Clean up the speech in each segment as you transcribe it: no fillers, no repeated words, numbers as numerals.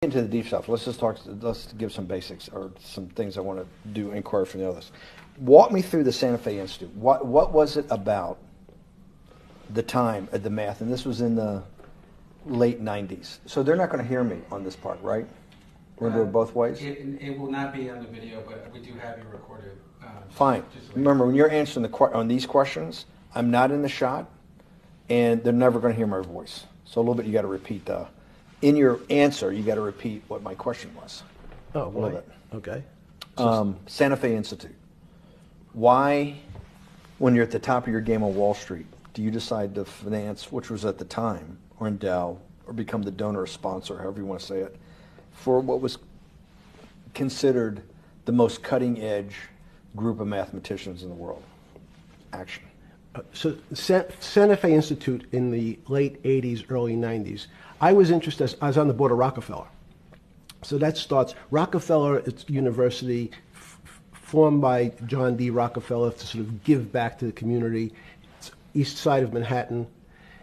into the deep stuff. Let's give some basics or some things I want to do inquiry from the others. Walk me through the Santa Fe Institute. What was it about the time of the math? And this was in the late 90s. So they're not going to hear me on this part, right? We're going to do it both ways? It will not be on the video, but we do have you recorded. Fine. Remember, when you're answering on these questions, I'm not in the shot, and they're never going to hear my voice. So a little bit you got to repeat in your answer, you got to repeat what my question was. Oh, a little bit. Okay. Santa Fe Institute. Why, when you're at the top of your game on Wall Street, do you decide to finance, which was at the time, or endow, or become the donor or sponsor, however you want to say it, for what was considered the most cutting-edge group of mathematicians in the world? Action. So Santa Fe Institute in the late 80s, early 90s, I was interested, I was on the board of Rockefeller. So that starts, Rockefeller University, formed by John D. Rockefeller to sort of give back to the community. It's east side of Manhattan,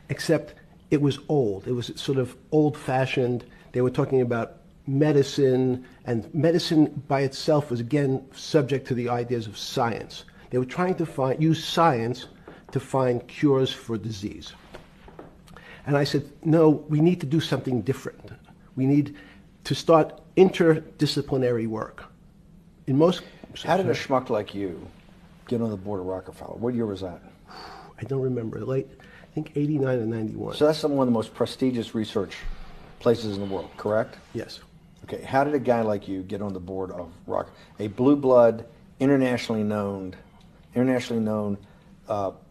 except it was old. It was sort of old-fashioned. They were talking about medicine, and medicine by itself was, again, subject to the ideas of science. They were trying to use science to find cures for disease. And I said, no, we need to do something different. We need to start interdisciplinary work. In most... How did a schmuck like you get on the board of Rockefeller? What year was that? I don't remember. Late, I think 89 and 91. So that's one of the most prestigious research places in the world, correct? Yes. Okay, how did a guy like you get on the board of a blue blood, internationally known,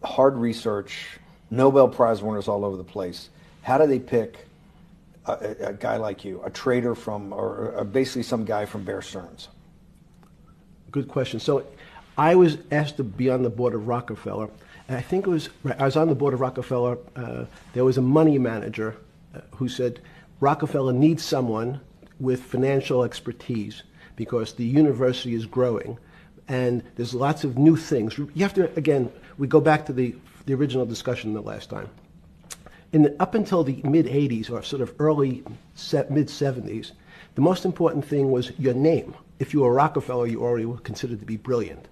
hard research, Nobel Prize winners all over the place? How do they pick a guy like you, a trader from, or basically some guy from Bear Stearns? Good question. So I was asked to be on the board of Rockefeller. And I think it was, I was on the board of Rockefeller. There was a money manager who said, Rockefeller needs someone with financial expertise because the university is growing and there's lots of new things. You have to, again, we go back to the original discussion the last time. Up until the mid-'80s or sort of early mid-'70s, the most important thing was your name. If you were Rockefeller, you already were considered to be brilliant.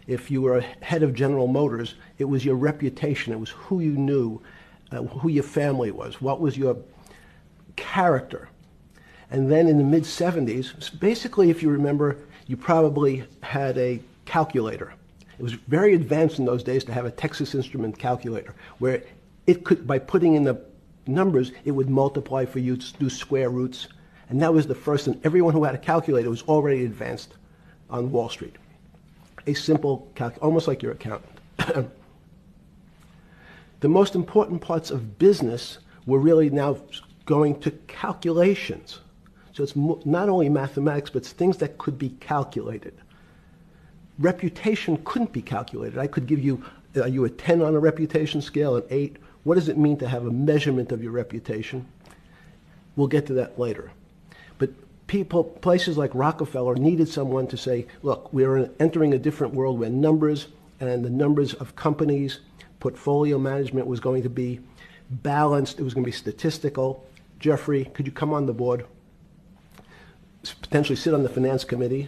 If you were head of General Motors, it was your reputation. It was who you knew, who your family was, what was your character. And then in the mid-'70s, basically, if you remember, you probably had a calculator. It was very advanced in those days to have a Texas Instrument calculator, where it could, by putting in the numbers, it would multiply for you to do square roots. And that was the first, and everyone who had a calculator was already advanced on Wall Street. A simple almost like your accountant. The most important parts of business were really now going to calculations. So it's not only mathematics, but it's things that could be calculated. Reputation couldn't be calculated. I could give you, are you a 10 on a reputation scale, an 8? What does it mean to have a measurement of your reputation? We'll get to that later. But places like Rockefeller needed someone to say, look, we're entering a different world where numbers and the numbers of companies, portfolio management was going to be balanced. It was going to be statistical. Jeffrey, could you come on the board? Potentially sit on the finance committee,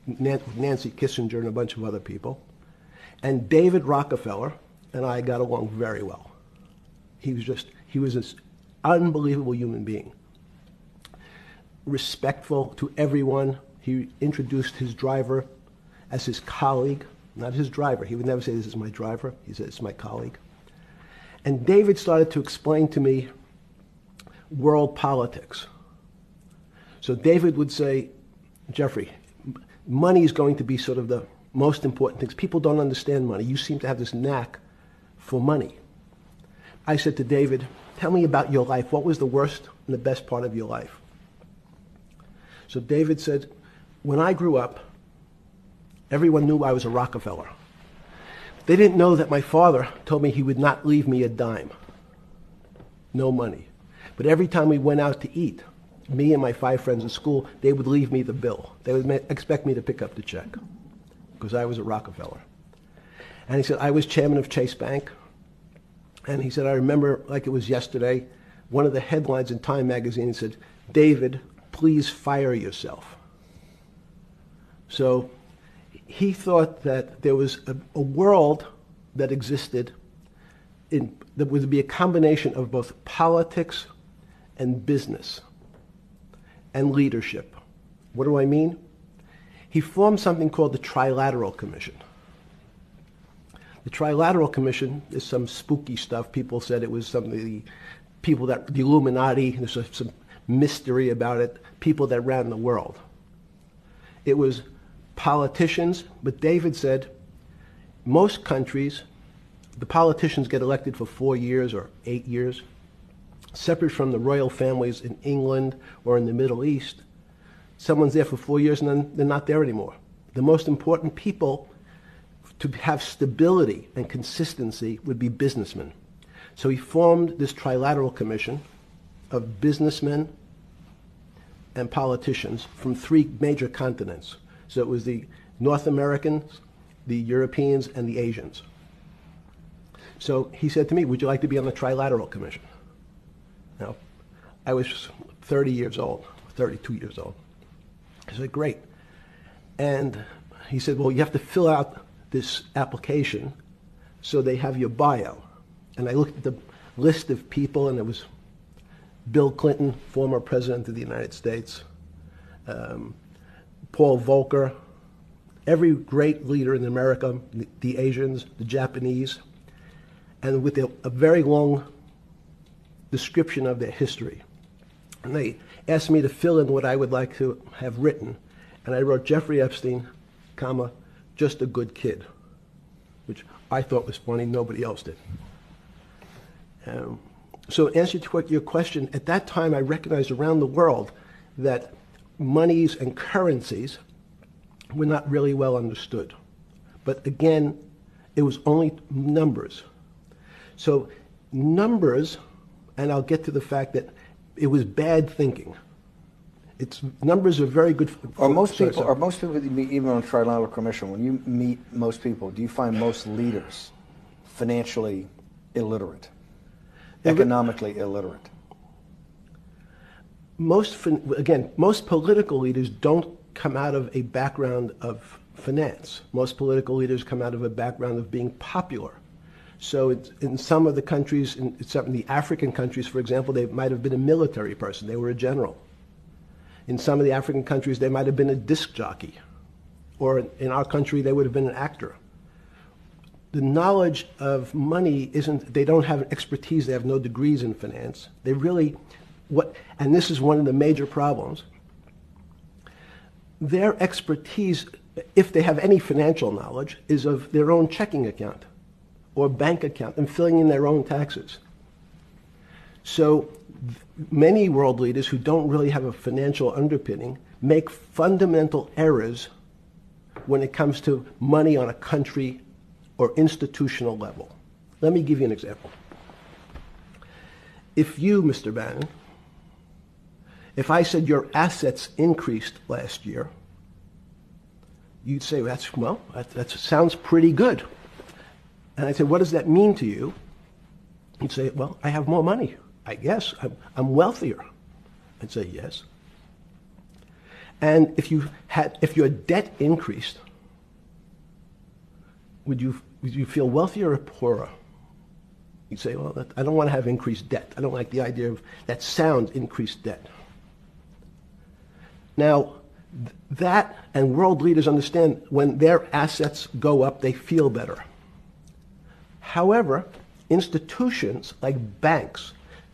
Nancy Kissinger and a bunch of other people. And David Rockefeller and I got along very well. He was an unbelievable human being. Respectful to everyone. He introduced his driver as his colleague, not his driver. He would never say, this is my driver. He said, it's my colleague. And David started to explain to me world politics. So David would say, Jeffrey, money is going to be sort of the most important things. People don't understand money. You seem to have this knack for money. I said to David, tell me about your life. What was the worst and the best part of your life? So David said, when I grew up, everyone knew I was a Rockefeller. They didn't know that my father told me he would not leave me a dime. No money. But every time we went out to eat, me and my 5 friends at school, they would leave me the bill. They would expect me to pick up the check because I was a Rockefeller. And he said, I was chairman of Chase Bank. And he said, I remember like it was yesterday, one of the headlines in Time magazine said, David please fire yourself. So he thought that there was a world that existed that would be a combination of both politics and business and leadership. What do I mean? He formed something called the Trilateral Commission. The Trilateral Commission is some spooky stuff. People said it was the Illuminati, there's some mystery about it, people that ran the world. It was politicians, but David said most countries, the politicians get elected for 4 years or 8 years, separate from the royal families in England or in the Middle East. Someone's there for 4 years and then they're not there anymore. The most important people to have stability and consistency would be businessmen. So he formed this Trilateral Commission of businessmen and politicians from 3 major continents. So it was the North Americans, the Europeans, and the Asians. So he said to me, would you like to be on the Trilateral Commission? Now, I was 30 years old, 32 years old. I said, great. And he said, well, you have to fill out this application so they have your bio. And I looked at the list of people, and it was Bill Clinton, former president of the United States, Paul Volcker, every great leader in America, the Asians, the Japanese, and with a very long description of their history. And they asked me to fill in what I would like to have written. And I wrote Jeffrey Epstein, comma, just a good kid, which I thought was funny, nobody else did. So in answer to your question, at that time I recognized around the world that monies and currencies were not really well understood. But again, it was only numbers. So numbers, and I'll get to the fact that it was bad thinking. Numbers are very good. Are most people that you meet, even on Trilateral Commission, when you meet most people, do you find most leaders financially illiterate, economically illiterate? Most political leaders don't come out of a background of finance. Most political leaders come out of a background of being popular. So in some of the countries, in the African countries, for example, they might have been a military person. They were a general. In some of the African countries, they might have been a disc jockey. Or in our country, they would have been an actor. The knowledge of money they don't have expertise, they have no degrees in finance. They really, and this is one of the major problems, their expertise, if they have any financial knowledge, is of their own checking account or bank account and filling in their own taxes. So many world leaders who don't really have a financial underpinning make fundamental errors when it comes to money on a country or institutional level. Let me give you an example. If you, Mr. Bannon, if I said your assets increased last year, you'd say, that sounds pretty good. And I said, what does that mean to you? You'd say, well, I have more money. I guess I'm wealthier. I'd say yes. And if your debt increased, would you feel wealthier or poorer? You'd say, well, I don't want to have increased debt. I don't like the idea of that sound, increased debt. Now, that and world leaders understand when their assets go up, they feel better. However, institutions like banks,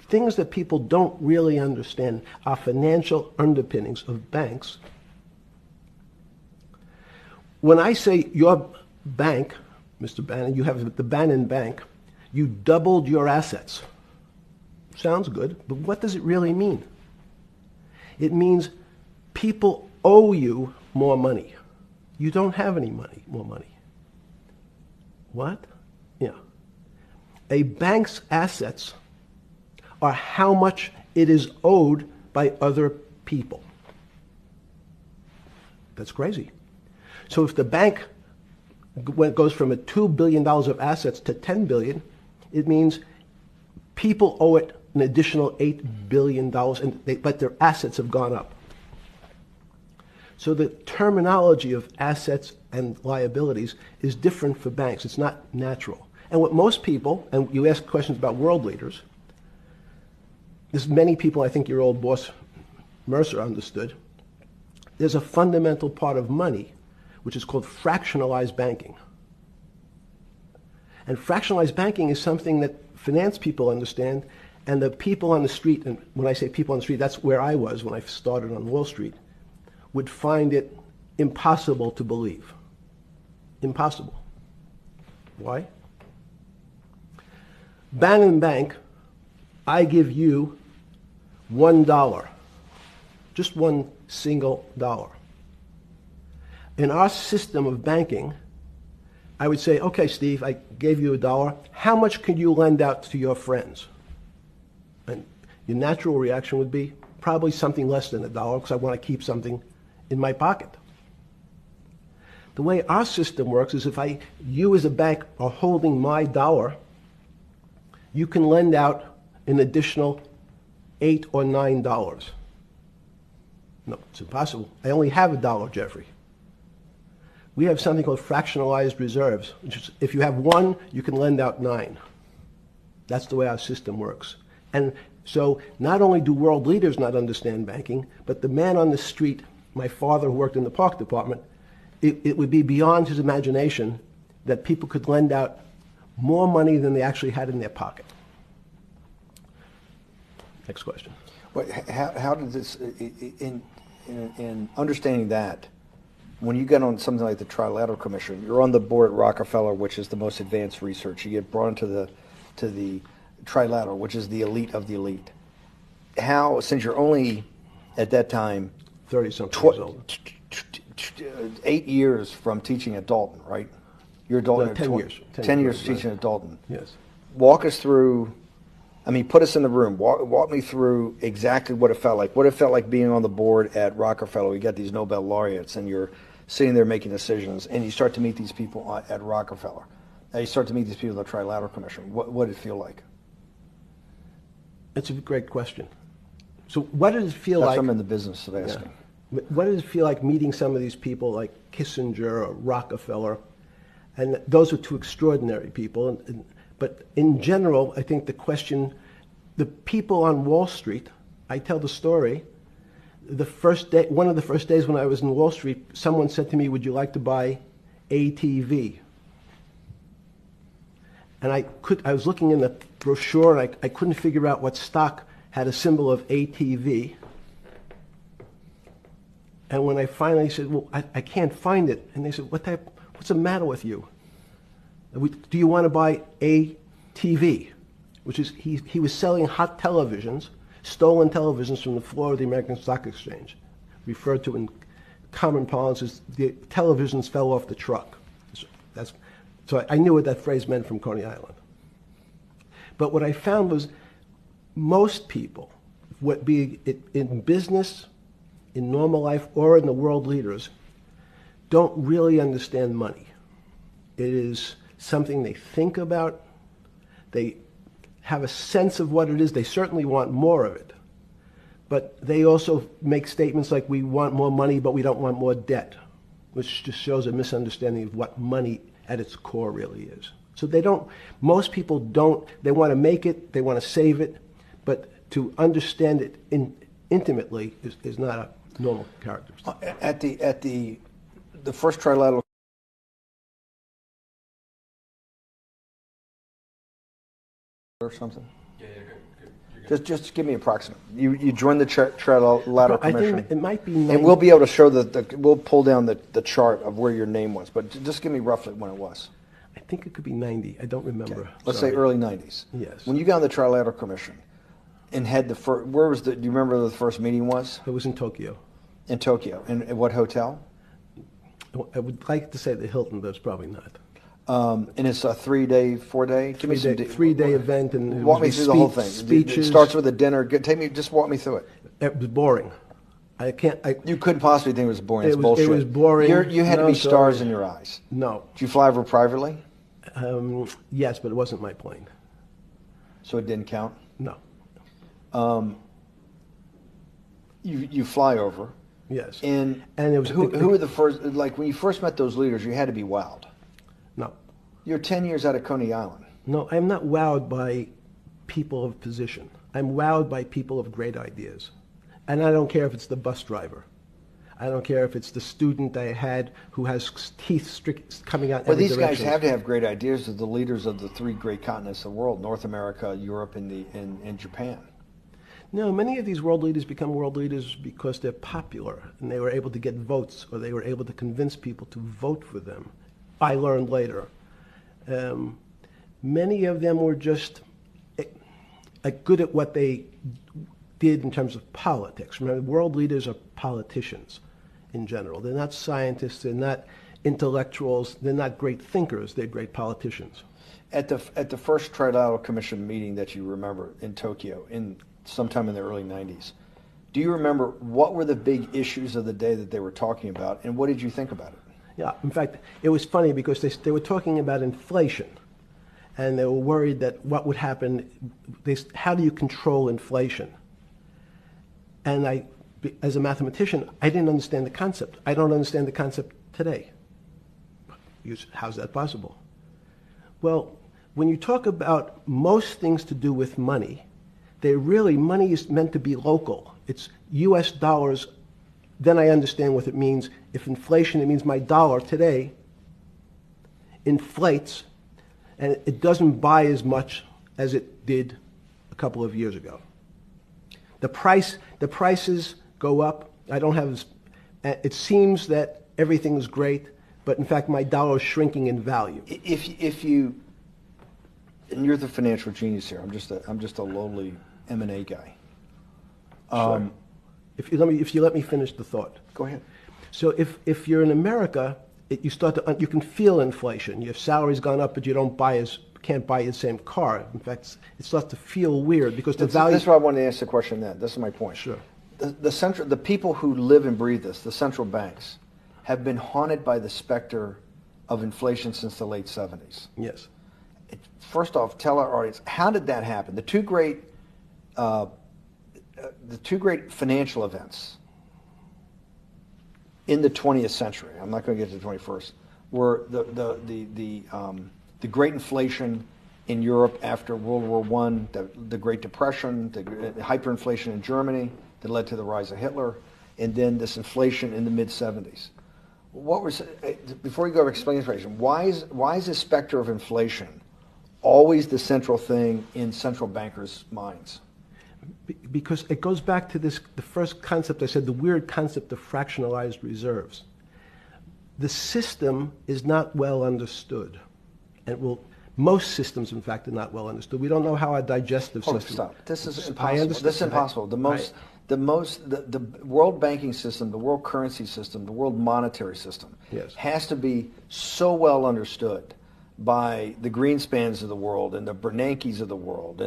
things that people don't really understand are financial underpinnings of banks. When I say your bank, Mr. Bannon, you have the Bannon Bank, you doubled your assets. Sounds good, but what does it really mean? It means people owe you more money. You don't have any more money. What? Yeah. A bank's assets are how much it is owed by other people. That's crazy. So if the bank goes from $2 billion of assets to $10 billion, it means people owe it an additional $8 billion, but their assets have gone up. So the terminology of assets and liabilities is different for banks. It's not natural. And what most people, and you ask questions about world leaders, there's many people, I think your old boss Mercer understood, there's a fundamental part of money which is called fractionalized banking. And fractionalized banking is something that finance people understand, and the people on the street, and when I say people on the street, that's where I was when I started on Wall Street, would find it impossible to believe. Impossible. Why? Bannon Bank, I give you $1, just one single dollar. In our system of banking, I would say, okay, Steve, I gave you $1. How much could you lend out to your friends? And your natural reaction would be probably something less than $1 because I want to keep something in my pocket. The way our system works is if you as a bank are holding my dollar, you can lend out an additional $8 or $9. No, it's impossible. I only have $1, Jeffrey. We have something called fractionalized reserves, which is if you have 1, you can lend out 9. That's the way our system works. And so not only do world leaders not understand banking, but the man on the street, my father who worked in the park department, it would be beyond his imagination that people could lend out more money than they actually had in their pocket. Next question. But how did this, in understanding that, when you get on something like the Trilateral Commission, you're on the board at Rockefeller, which is the most advanced research. You get brought into the Trilateral, which is the elite of the elite. How, since you're only at that time 30-something years old. 8 years from teaching at Dalton, right? You're at Dalton. No, 10 years. 10 years teaching at Dalton. Yes. Walk us through. I mean, put us in the room. Walk me through exactly what it felt like. What it felt like being on the board at Rockefeller. You got these Nobel laureates, and you're sitting there making decisions, and you start to meet these people at Rockefeller. And you start to meet these people at the Trilateral Commission. What did it feel like? It's a great question. So what does it feel like? That's what I'm in the business of asking. Yeah. What does it feel like meeting some of these people like Kissinger or Rockefeller? And those are two extraordinary people. But in general, I think the question, the people on Wall Street, I tell the story, the first day, one of the first days when I was in Wall Street, someone said to me, would you like to buy ATV? And I was looking in the brochure, and I couldn't figure out what stock had a symbol of ATV. And when I finally said, well, I can't find it, and they said, what's the matter with you? Do you want to buy ATV? Which is, he was selling hot televisions, stolen televisions from the floor of the American Stock Exchange, referred to in common parlance as the televisions fell off the truck. So I knew what that phrase meant from Coney Island. But what I found was most people, be it in business, in normal life, or in the world leaders, don't really understand money. It is something they think about. They have a sense of what it is. They certainly want more of it. But they also make statements like, we want more money, but we don't want more debt, which just shows a misunderstanding of what money at its core really is. So most people don't, they want to make it, they want to save it, but to understand it intimately is not a normal characteristic. At the first Trilateral or something? Yeah, good. Just give me an approximate. You joined the Trilateral Commission. I think it might be. And we'll be able to show we'll pull down the chart of where your name was, but just give me roughly when it was. I think it could be 90. I don't remember. Okay. Let's say early 90s. Yes. When you got on the Trilateral Commission and had do you remember where the first meeting was? It was in Tokyo. In Tokyo. And at what hotel? I would like to say the Hilton, but it's probably not. And it's a 3-day, 4-day? Give me some 3-day event, and walk me through the whole thing. Speeches. It starts with a dinner. Just walk me through it. It was boring. You couldn't possibly think it was boring. It's It bullshit. was boring. You had to be stars in your eyes. No. Did you fly over privately? Yes, but it wasn't my plane. So it didn't count? No. You fly over. Yes. And it was who were the first? Like when you first met those leaders, you had to be wowed. No. You're 10 years out of Coney Island. No, I'm not wowed by people of position. I'm wowed by people of great ideas. And I don't care if it's the bus driver. I don't care if it's the student I had who has teeth coming out in Well, every these direction. guys have to have great ideas. They're the leaders of the three great continents of the world: North America, Europe, and Japan. No, many of these world leaders become world leaders because they're popular and they were able to get votes or they were able to convince people to vote for them. I learned later. Many of them were just good at what they did in terms of politics. Remember, world leaders are politicians in general. They're not scientists, they're not intellectuals, they're not great thinkers, they're great politicians. At the first Trilateral Commission meeting that you remember in Tokyo, sometime in the early 90s, do you remember what were the big issues of the day that they were talking about, and what did you think about it? Yeah, in fact, it was funny because they were talking about inflation, and they were worried that what would happen, how do you control inflation? And as a mathematician, I didn't understand the concept. I don't understand the concept today. How's that possible? Well, when you talk about most things to do with money, money is meant to be local. It's US dollars. Then I understand what it means. If inflation, it means my dollar today inflates, and it doesn't buy as much as it did a couple of years ago. The prices go up. It seems that everything is great, but in fact my dollar is shrinking in value. If you, and you're the financial genius here. I'm just a lowly M&A guy. Sure. If you let me finish the thought. Go ahead. So if you're in America, you can feel inflation. Your salary's gone up, but you can't buy the same car. In fact, it starts to feel weird because the value. That's why I wanted to ask the question then. This is my point. Sure. The people who live and breathe this, the central banks, have been haunted by the specter of inflation since the late 70s. Yes. First off, tell our audience, how did that happen? The two great financial events in the 20th century, I'm not going to get to the 21st, were the great inflation in Europe after World War I, the Great Depression, the hyperinflation in Germany that led to the rise of Hitler, and then this inflation in the mid-70s. Before you go to explain inflation, why is the specter of inflation always the central thing in central bankers' minds? Because it goes back to the first concept I said, the weird concept of fractionalized reserves. The system is not well understood. Most systems, in fact, are not well understood. We don't know how our digestive system. Stop. This is I impossible. understand. This is impossible. The world banking system, the world currency system, the world monetary system Yes. has to be so well understood by the Greenspans of the world and the Bernankes of the world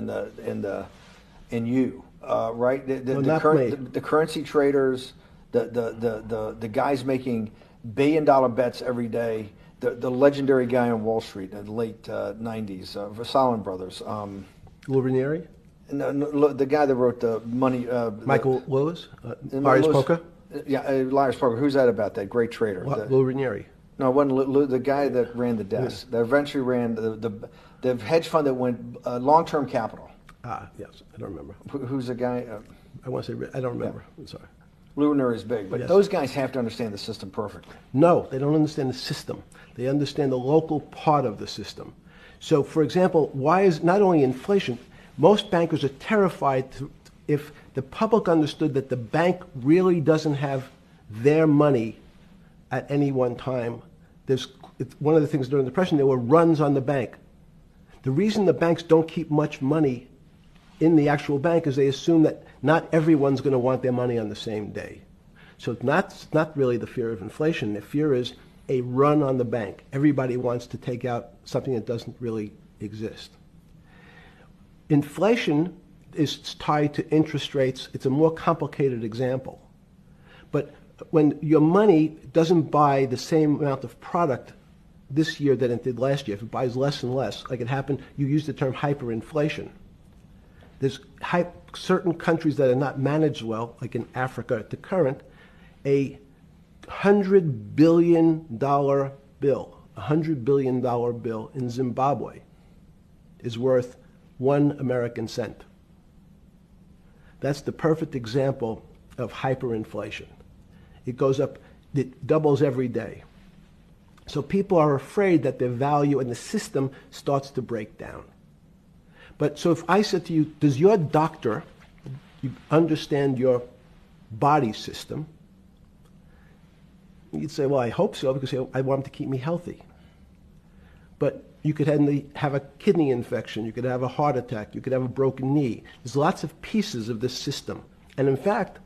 and you, right? The currency traders, the guys making billion-dollar bets every day, the legendary guy on Wall Street in the late 90s, Salomon Brothers. Lou Ranieri? No, the guy that wrote the money. Michael Lewis? Marius Polka? Yeah, Marius Polka. Who's that about? That great trader. Lou Ranieri. No, it wasn't Lou, the guy that ran the desk. Yeah. That eventually ran the hedge fund that went long-term capital. Yes, I don't remember. Who's the guy? I want to say, I don't remember. Yeah. I'm sorry. Lou Ranieri is big, but Yes. those guys have to understand the system perfectly. No, they don't understand the system. They understand the local part of the system. So, for example, why is not only inflation, most bankers are terrified if the public understood that the bank really doesn't have their money at any one time. One of the things during the Depression, there were runs on the bank. The reason the banks don't keep much money in the actual bank is they assume that not everyone's going to want their money on the same day. So it's not really the fear of inflation. The fear is a run on the bank. Everybody wants to take out something that doesn't really exist. Inflation is tied to interest rates. It's a more complicated example. But when your money doesn't buy the same amount of product this year than it did last year, if it buys less and less, like it happened, you used the term hyperinflation. There's certain countries that are not managed well, like in Africa at the current, A $100 billion bill, $100 billion bill in Zimbabwe is worth 1 American cent. That's the perfect example of hyperinflation. It goes up, it doubles every day. So people are afraid that their value and the system starts to break down. But so if I said to you, does your doctor understand your body system? You'd say, well, I hope so, because I want him to keep me healthy. But you could have a kidney infection, you could have a heart attack, you could have a broken knee. There's lots of pieces of this system. And in fact,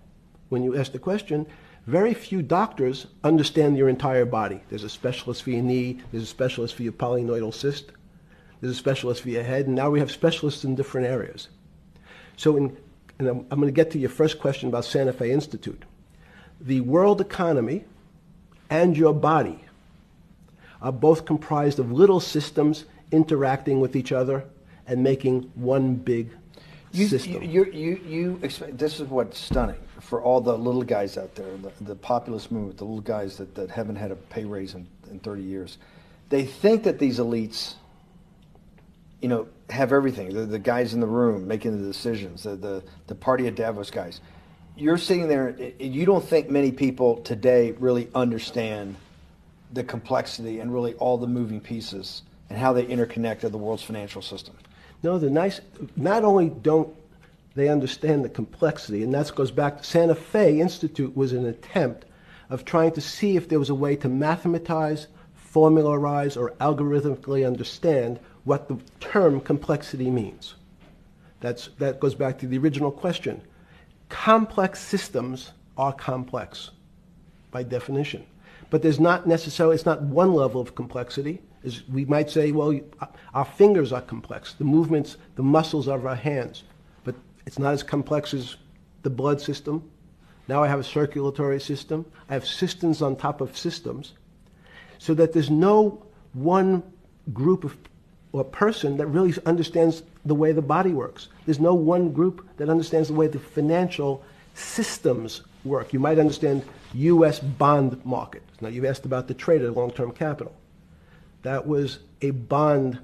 when you ask the question, very few doctors understand your entire body. There's a specialist for your knee, there's a specialist for your polynoidal cyst, there's a specialist for your head, and now we have specialists in different areas. So and I'm going to get to your first question about Santa Fe Institute. The world economy and your body are both comprised of little systems interacting with each other and making one big system. This is what's stunning for all the little guys out there, the populist movement, the little guys that haven't had a pay raise in 30 years. They think that these elites, have everything. The guys in the room making the decisions, the party at Davos guys. You're sitting there, you don't think many people today really understand the complexity and really all the moving pieces and how they interconnect to the world's financial system. No, not only don't they understand the complexity, and that goes back to Santa Fe Institute was an attempt of trying to see if there was a way to mathematize, formularize, or algorithmically understand what the term complexity means. That goes back to the original question. Complex systems are complex by definition. But there's not necessarily, it's not one level of complexity. We might say, well, our fingers are complex, the movements, the muscles of our hands, but it's not as complex as the blood system. Now I have a circulatory system. I have systems on top of systems, so that there's no one group of or person that really understands the way the body works. There's no one group that understands the way the financial systems work. You might understand U.S. bond market. Now, you've asked about the trade of long-term capital. That was a bond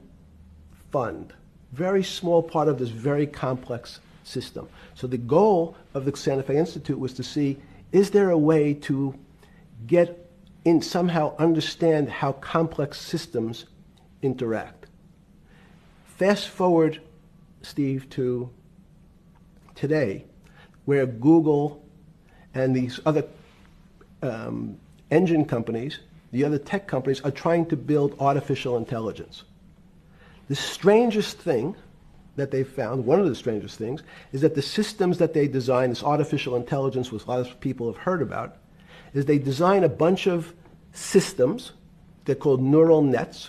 fund, very small part of this very complex system. So the goal of the Santa Fe Institute was to see, is there a way to get in, somehow understand how complex systems interact? Fast forward, Steve, to today, where Google and these other engine companies, the other tech companies, are trying to build artificial intelligence. The strangest thing that they've found, one of the strangest things, is that the systems that they design, this artificial intelligence, which a lot of people have heard about, is they design a bunch of systems. They're called neural nets.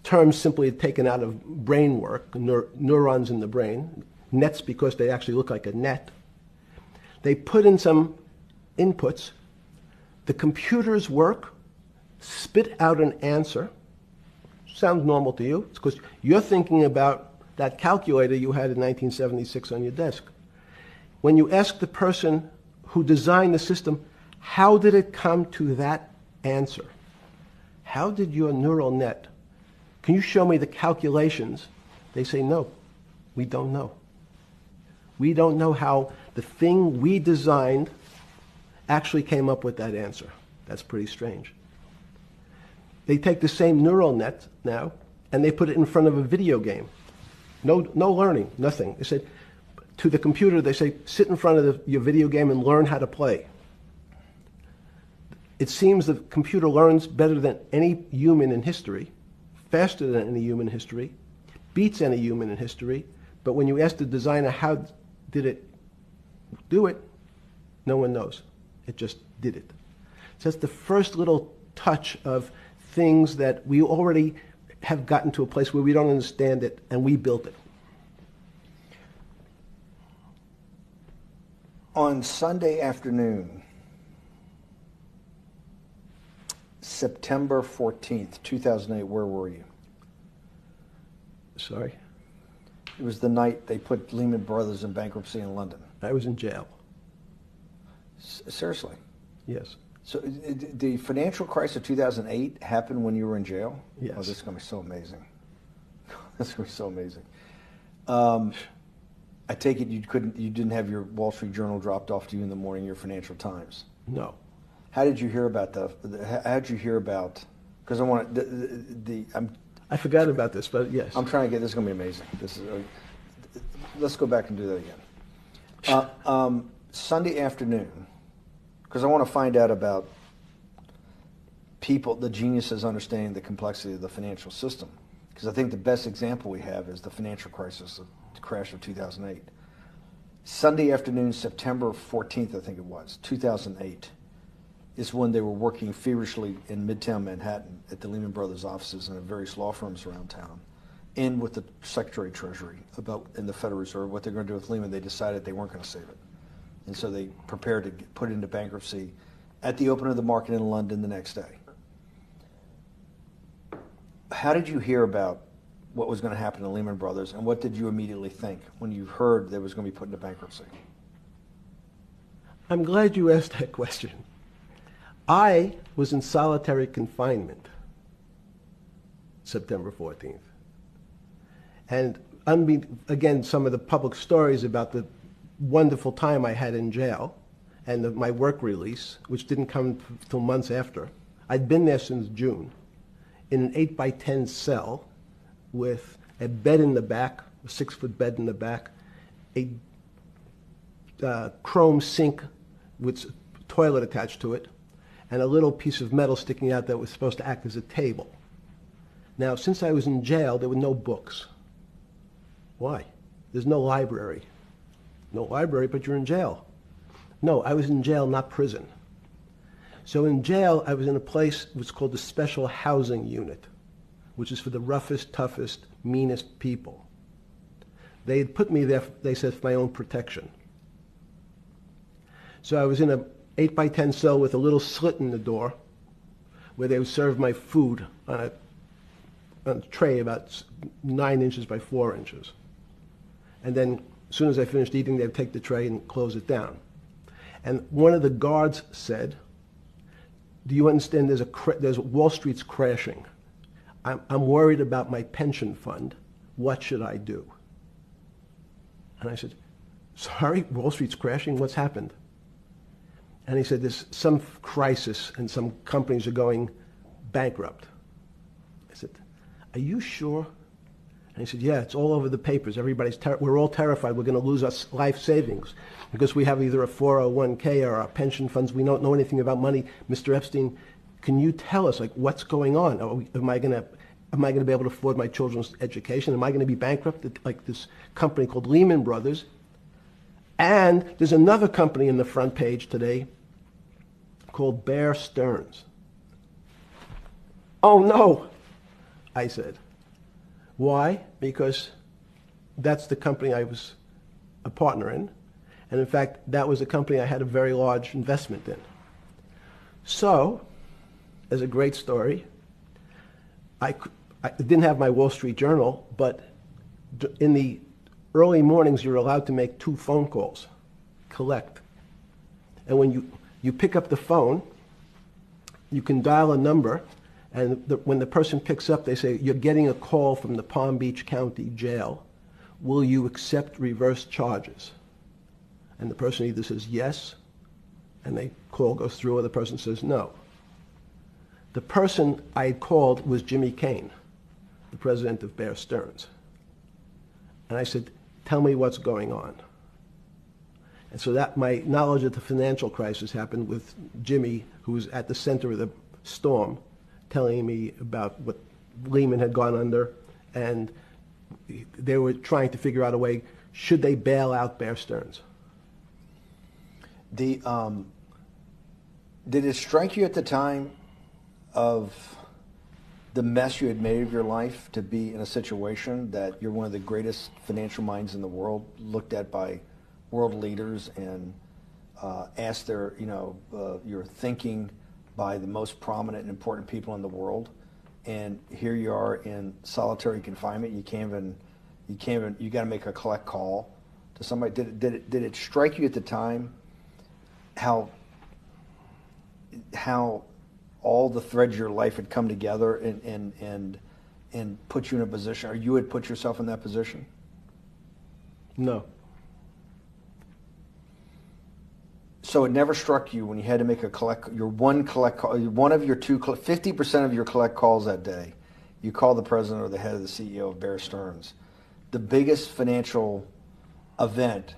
Terms simply taken out of brain work, neurons in the brain. Nets because they actually look like a net. They put in some inputs. The computers work, spit out an answer. Sounds normal to you. It's because you're thinking about that calculator you had in 1976 on your desk. When you ask the person who designed the system, how did it come to that answer? How did your neural net, can you show me the calculations? They say, no, we don't know. We don't know how the thing we designed actually came up with that answer. That's pretty strange. They take the same neural net now and they put it in front of a video game. No learning, nothing. They said to the computer, they say, sit in front of your video game and learn how to play. It seems the computer learns better than any human in history, faster than any human in history, beats any human in history, but when you ask the designer how did it do it, no one knows. It just did it. So that's the first little touch of things that we already have gotten to a place where we don't understand it, and we built it. On Sunday afternoon, September 14th, 2008, where were you? Sorry? It was the night they put Lehman Brothers in bankruptcy in London. I was in jail. Seriously. Yes. So the financial crisis of 2008 happened when you were in jail? Yes. Oh, this is going to be so amazing. This is going to be so amazing. I take it you didn't have your Wall Street Journal dropped off to you in the morning, your Financial Times. No. How did you hear about because I want I forgot about this, but yes. I'm trying to get, this is going to be amazing. This is, let's go back and do that again. Sunday afternoon, because I want to find out about people, the geniuses understanding the complexity of the financial system. Because I think the best example we have is the financial crisis, the crash of 2008. Sunday afternoon, September 14th, I think it was, 2008, is when they were working feverishly in Midtown Manhattan at the Lehman Brothers offices and at various law firms around town, and with the Secretary of Treasury in the Federal Reserve, what they're going to do with Lehman. They decided they weren't going to save it. And so they prepared to put it into bankruptcy at the open of the market in London the next day. How did you hear about what was going to happen to Lehman Brothers, and what did you immediately think when you heard that it was going to be put into bankruptcy? I'm glad you asked that question. I was in solitary confinement September 14th. And again, some of the public stories about the wonderful time I had in jail and my work release, which didn't come till months after. I'd been there since June in an 8x10 cell with a bed in the back, a 6-foot bed in the back, a chrome sink with a toilet attached to it, and a little piece of metal sticking out that was supposed to act as a table. Now, since I was in jail, there were no books. Why? There's no library. No library, but you're in jail. No, I was in jail, not prison. So in jail, I was in a place which was called the Special Housing Unit, which is for the roughest, toughest, meanest people. They had put me there, they said, for my own protection. So I was in a 8x10 cell with a little slit in the door where they would serve my food on a tray about 9 inches by 4 inches. And then as soon as I finished eating, they would take the tray and close it down. And one of the guards said, do you understand there's Wall Street's crashing. I'm worried about my pension fund. What should I do? And I said, sorry, Wall Street's crashing? What's happened? And he said, there's some crisis and some companies are going bankrupt. I said, are you sure? And he said, yeah, it's all over the papers. We're all terrified we're going to lose our life savings because we have either a 401k or our pension funds. We don't know anything about money. Mr. Epstein, can you tell us, like, what's going on? Am I going to be able to afford my children's education? Am I going to be bankrupt like this company called Lehman Brothers? And there's another company in the front page today called Bear Stearns. Oh, no, I said. Why? Because that's the company I was a partner in. And in fact, that was a company I had a very large investment in. So, as a great story, I didn't have my Wall Street Journal, but in the early mornings, you're allowed to make 2 phone calls, collect. And when you pick up the phone, you can dial a number, and when the person picks up, they say, you're getting a call from the Palm Beach County Jail. Will you accept reverse charges? And the person either says yes, and the call goes through, or the person says no. The person I had called was Jimmy Kane, the president of Bear Stearns. And I said, tell me what's going on. And so that my knowledge of the financial crisis happened with Jimmy, who was at the center of the storm, telling me about what Lehman had gone under, and they were trying to figure out a way, should they bail out Bear Stearns? Did it strike you at the time of the mess you had made of your life to be in a situation that you're one of the greatest financial minds in the world, looked at by world leaders and asked your thinking by the most prominent and important people in the world, and here you are in solitary confinement. You got to make a collect call to somebody. Did it strike you at the time how all the threads of your life had come together and put you in a position, or you had put yourself in that position? No. So it never struck you when you had to make one of your 50% of your collect calls that day, you call the president or the head of the CEO of Bear Stearns. The biggest financial event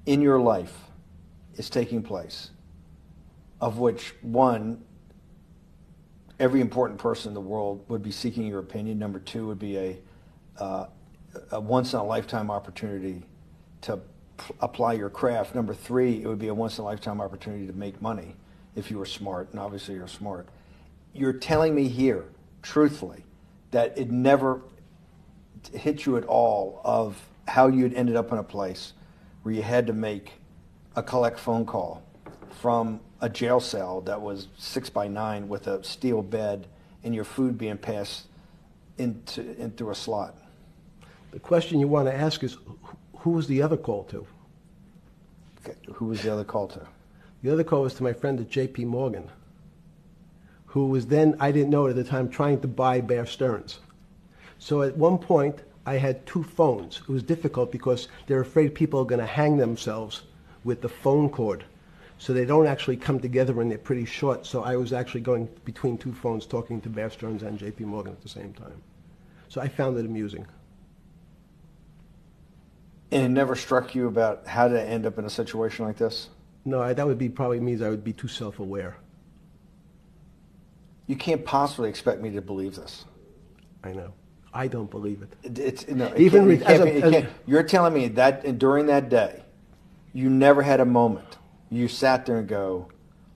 in your life is taking place, of which one, every important person in the world would be seeking your opinion. Number two would be a once-in-a-lifetime opportunity to apply your craft. Number three, it would be a once-in-a-lifetime opportunity to make money if you were smart, and obviously you're smart. You're telling me here, truthfully, that it never hit you at all of how you'd ended up in a place where you had to make a collect phone call from a jail cell that was 6x9 with a steel bed and your food being passed into a slot. The question you want to ask is, who was the other call to? Okay. Who was the other call to? The other call was to my friend at J.P. Morgan, who was then, I didn't know at the time, trying to buy Bear Stearns. So at one point, I had two phones. It was difficult because they're afraid people are going to hang themselves with the phone cord. So they don't actually come together and they're pretty short. So I was actually going between two phones talking to Bear Stearns and J.P. Morgan at the same time. So I found it amusing. And it never struck you about how to end up in a situation like this? No, that would be probably means I would be too self-aware. You can't possibly expect me to believe this. I know. I don't believe it. You're telling me that during that day, you never had a moment. You sat there and go,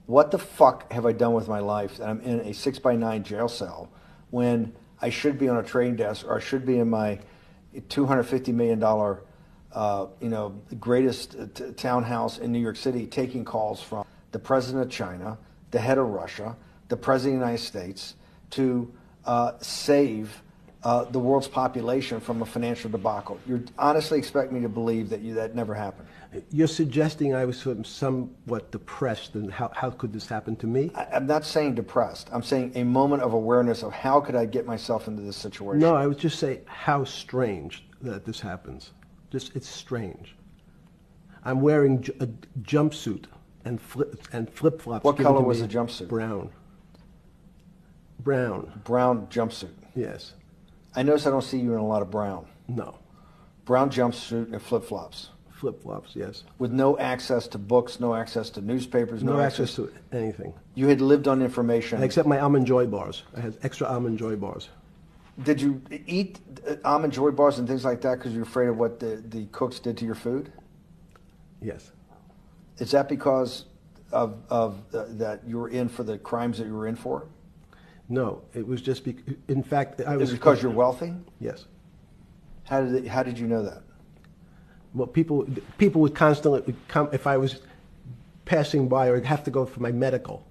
what the fuck have I done with my life that I'm in a 6x9 jail cell when I should be on a trading desk, or I should be in my $250 million greatest townhouse in New York City taking calls from the president of China, the head of Russia, the president of the United States to save the world's population from a financial debacle. You honestly expect me to believe that never happened? You're suggesting I was sort of somewhat depressed, and how could this happen to me? I'm not saying depressed. I'm saying a moment of awareness of how could I get myself into this situation. No, I would just say how strange that this happens. It's strange. I'm wearing a jumpsuit and flip-flops. What color was the jumpsuit? Brown. Brown. Brown jumpsuit. Yes. I notice I don't see you in a lot of brown. No. Brown jumpsuit and flip-flops. Flip-flops, yes. With no access to books, no access to newspapers, no access to anything. You had lived on information. Except my Almond Joy bars. I had extra Almond Joy bars. Did you eat Almond Joy bars and things like that because you're afraid of what the cooks did to your food? Yes. Is that because of that you were in for the crimes that you were in for? No, it was just in fact, I was. Is it because you're wealthy? Yes. How did you know that? Well, people would constantly come if I was passing by or have to go for my medical.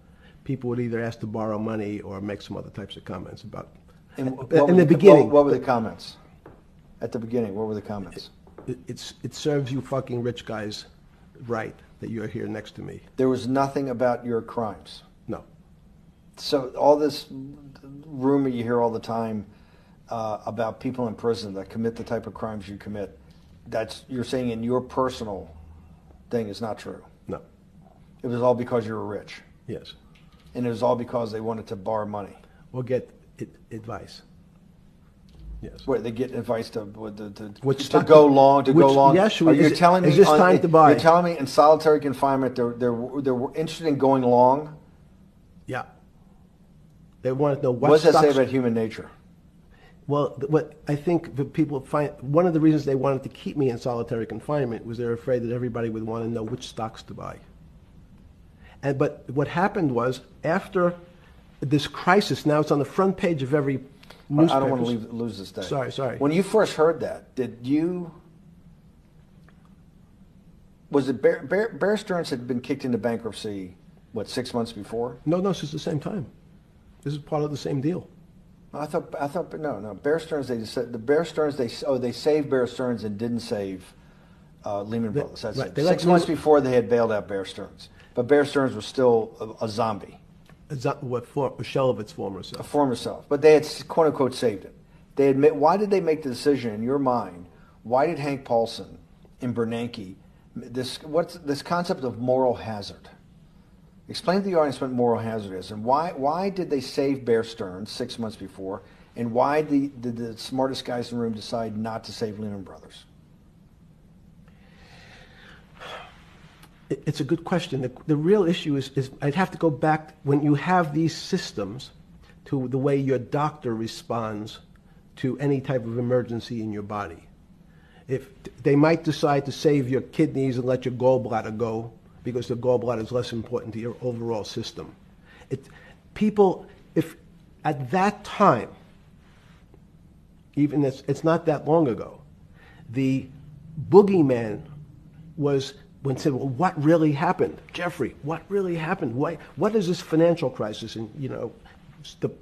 People would either ask to borrow money or make some other types of comments about. In the beginning, what were the comments? At the beginning, what were the comments? It serves you fucking rich guys right that you're here next to me. There was nothing about your crimes. No. So all this rumor you hear all the time about people in prison that commit the type of crimes you commit, you're saying in your personal thing is not true. No. It was all because you were rich. Yes. And it was all because they wanted to borrow money. Or get advice. Yes. Where they get advice to go long. Yes. You're telling me is this time to buy? You're telling me in solitary confinement they're interested in going long. Yeah. They want to know what does that say about human nature? Well, what I think the people find, one of the reasons they wanted to keep me in solitary confinement was they're afraid that everybody would want to know which stocks to buy. But what happened was, after this crisis, now it's on the front page of every newspaper. I don't want to lose this day. Sorry. When you first heard that, was it Bear Stearns had been kicked into bankruptcy, 6 months before? No, this is the same time. This is part of the same deal. I thought, no. Bear Stearns, they saved Bear Stearns and didn't save Lehman Brothers. That's right. it. 6 months before they had bailed out Bear Stearns. But Bear Stearns was still a zombie, A shell of its former a self. former self. But they had, quote unquote, saved it. They admit. Why did they make the decision in your mind? Why did Hank Paulson in Bernanke, what's this concept of moral hazard? Explain to the audience what moral hazard is, and why did they save Bear Stearns 6 months before, and why did the smartest guys in the room decide not to save Lehman Brothers? It's a good question. The real issue is I'd have to go back when you have these systems to the way your doctor responds to any type of emergency in your body. If they might decide to save your kidneys and let your gallbladder go because the gallbladder is less important to your overall system. If at that time, even it's not that long ago, the boogeyman was when said, well, what really happened? Jeffrey, what really happened? What is this financial crisis? And,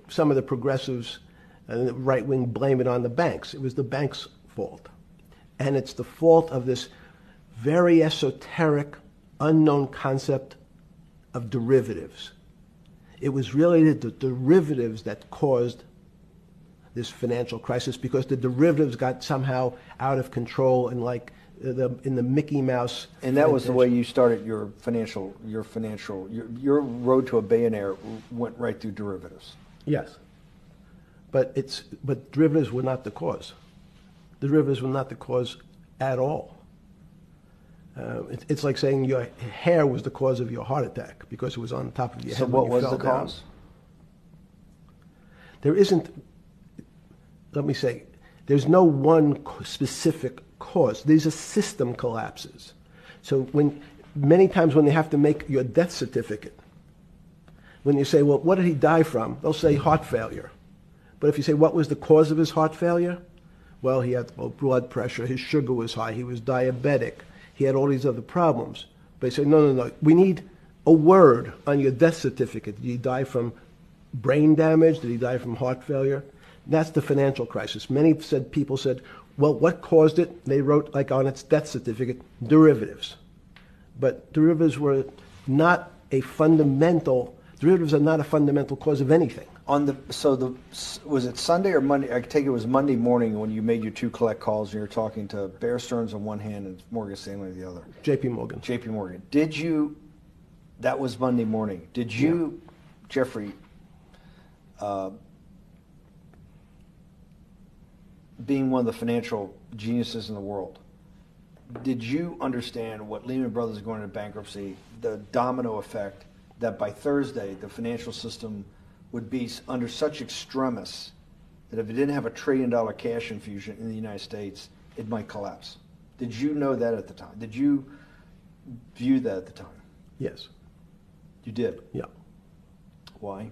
some of the progressives and the right wing blame it on the banks. It was the banks' fault. And it's the fault of this very esoteric, unknown concept of derivatives. It was really the derivatives that caused this financial crisis because the derivatives got somehow out of control and in the Mickey Mouse. And that was the way you started your road to a billionaire went right through derivatives. Yes. But derivatives were not the cause. Derivatives were not the cause at all. It's like saying your hair was the cause of your heart attack because it was on top of your head. So what was the down. cause? There isn't, let me say, there's no one specific cause. These are system collapses. So many times when they have to make your death certificate, when you say, well, what did he die from? They'll say heart failure. But if you say, what was the cause of his heart failure? Well, he had low blood pressure, his sugar was high, he was diabetic, he had all these other problems. But they say, no, we need a word on your death certificate. Did he die from brain damage? Did he die from heart failure? That's the financial crisis. Many people said, well, what caused it? They wrote, like on its death certificate, derivatives. But derivatives are not a fundamental cause of anything. Was it Sunday or Monday? I take it was Monday morning when you made your two collect calls and you were talking to Bear Stearns on one hand and Morgan Stanley on the other. J.P. Morgan. J.P. Morgan. That was Monday morning. Did you, Jeffrey, being one of the financial geniuses in the world, did you understand what Lehman Brothers is going into bankruptcy, the domino effect, that by Thursday the financial system would be under such extremis that if it didn't have $1 trillion cash infusion in the United States, it might collapse? Did you know that at the time? Did you view that at the time? Yes. You did? Yeah. Why?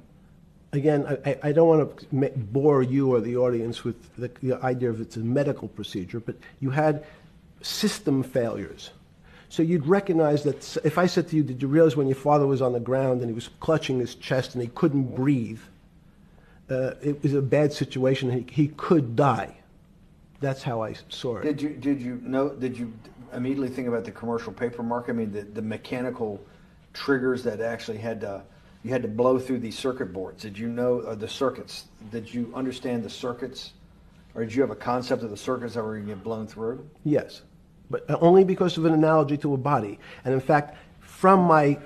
Again, I don't want to bore you or the audience with the idea of it's a medical procedure, but you had system failures. So you'd recognize that if I said to you, did you realize when your father was on the ground and he was clutching his chest and he couldn't breathe, it was a bad situation, he could die. That's how I saw it. Did you immediately think about the commercial paper market? I mean, the mechanical triggers that actually you had to blow through these circuit boards. Did you know the circuits? Did you understand the circuits? Or did you have a concept of the circuits that were going to get blown through? Yes, but only because of an analogy to a body. And in fact, from my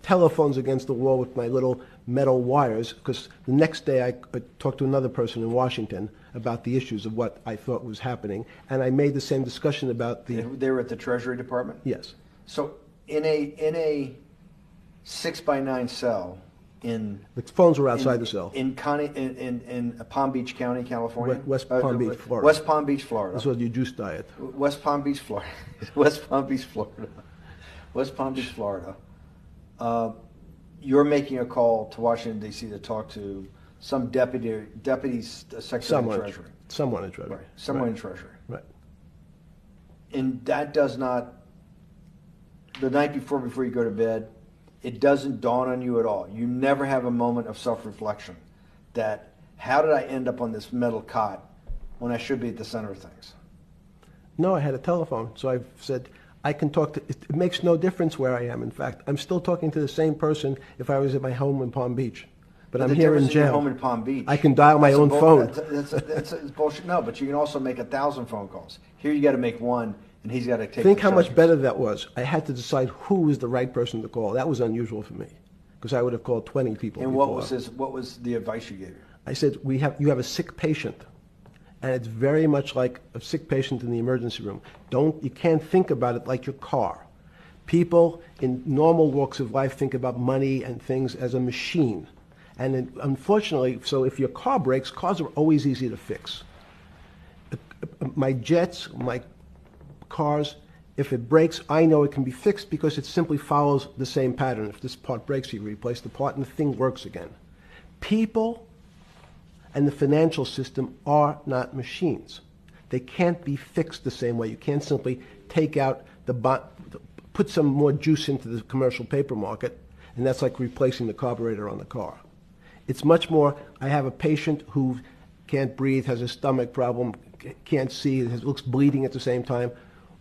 telephones against the wall with my little metal wires, because the next day I talked to another person in Washington about the issues of what I thought was happening, and I made the same discussion about the... They were at the Treasury Department? Yes. So in a 6x9 cell in... The phones were outside the cell. In Palm Beach County, California? West Palm Beach, Florida. West Palm Beach, Florida. This was your juice diet. West Palm Beach, Florida. West Palm Beach, Florida. West Palm Beach, Florida. You're making a call to Washington, D.C. to talk to some deputy secretary of Treasury. Someone in Treasury. Right. Someone in Treasury. Right. And that does not, the night before you go to bed, it doesn't dawn on you at all. You never have a moment of self-reflection that, how did I end up on this metal cot when I should be at the center of things? No, I had a telephone. So I said, I can talk to, it makes no difference where I am, in fact. I'm still talking to the same person if I was at my home in Palm Beach. But I'm the here in difference is you're jail. home in Palm Beach. I can dial my That's a own phone. That's bullshit. No, but you can also make 1,000 phone calls. Here you got to make one, and he's got to take. Think the how much charges. better that was. I had to decide who was the right person to call. That was unusual for me, because I would have called 20 people And before. what was the advice you gave him? I said, you have a sick patient, and it's very much like a sick patient in the emergency room. You can't think about it like your car. People in normal walks of life think about money and things as a machine. And unfortunately, so if your car breaks, cars are always easy to fix. My jets, my cars, if it breaks, I know it can be fixed because it simply follows the same pattern. If this part breaks, you replace the part and the thing works again. People and the financial system are not machines. They can't be fixed the same way. You can't simply take out put some more juice into the commercial paper market, and that's like replacing the carburetor on the car. It's much more, I have a patient who can't breathe, has a stomach problem, can't see, looks bleeding at the same time.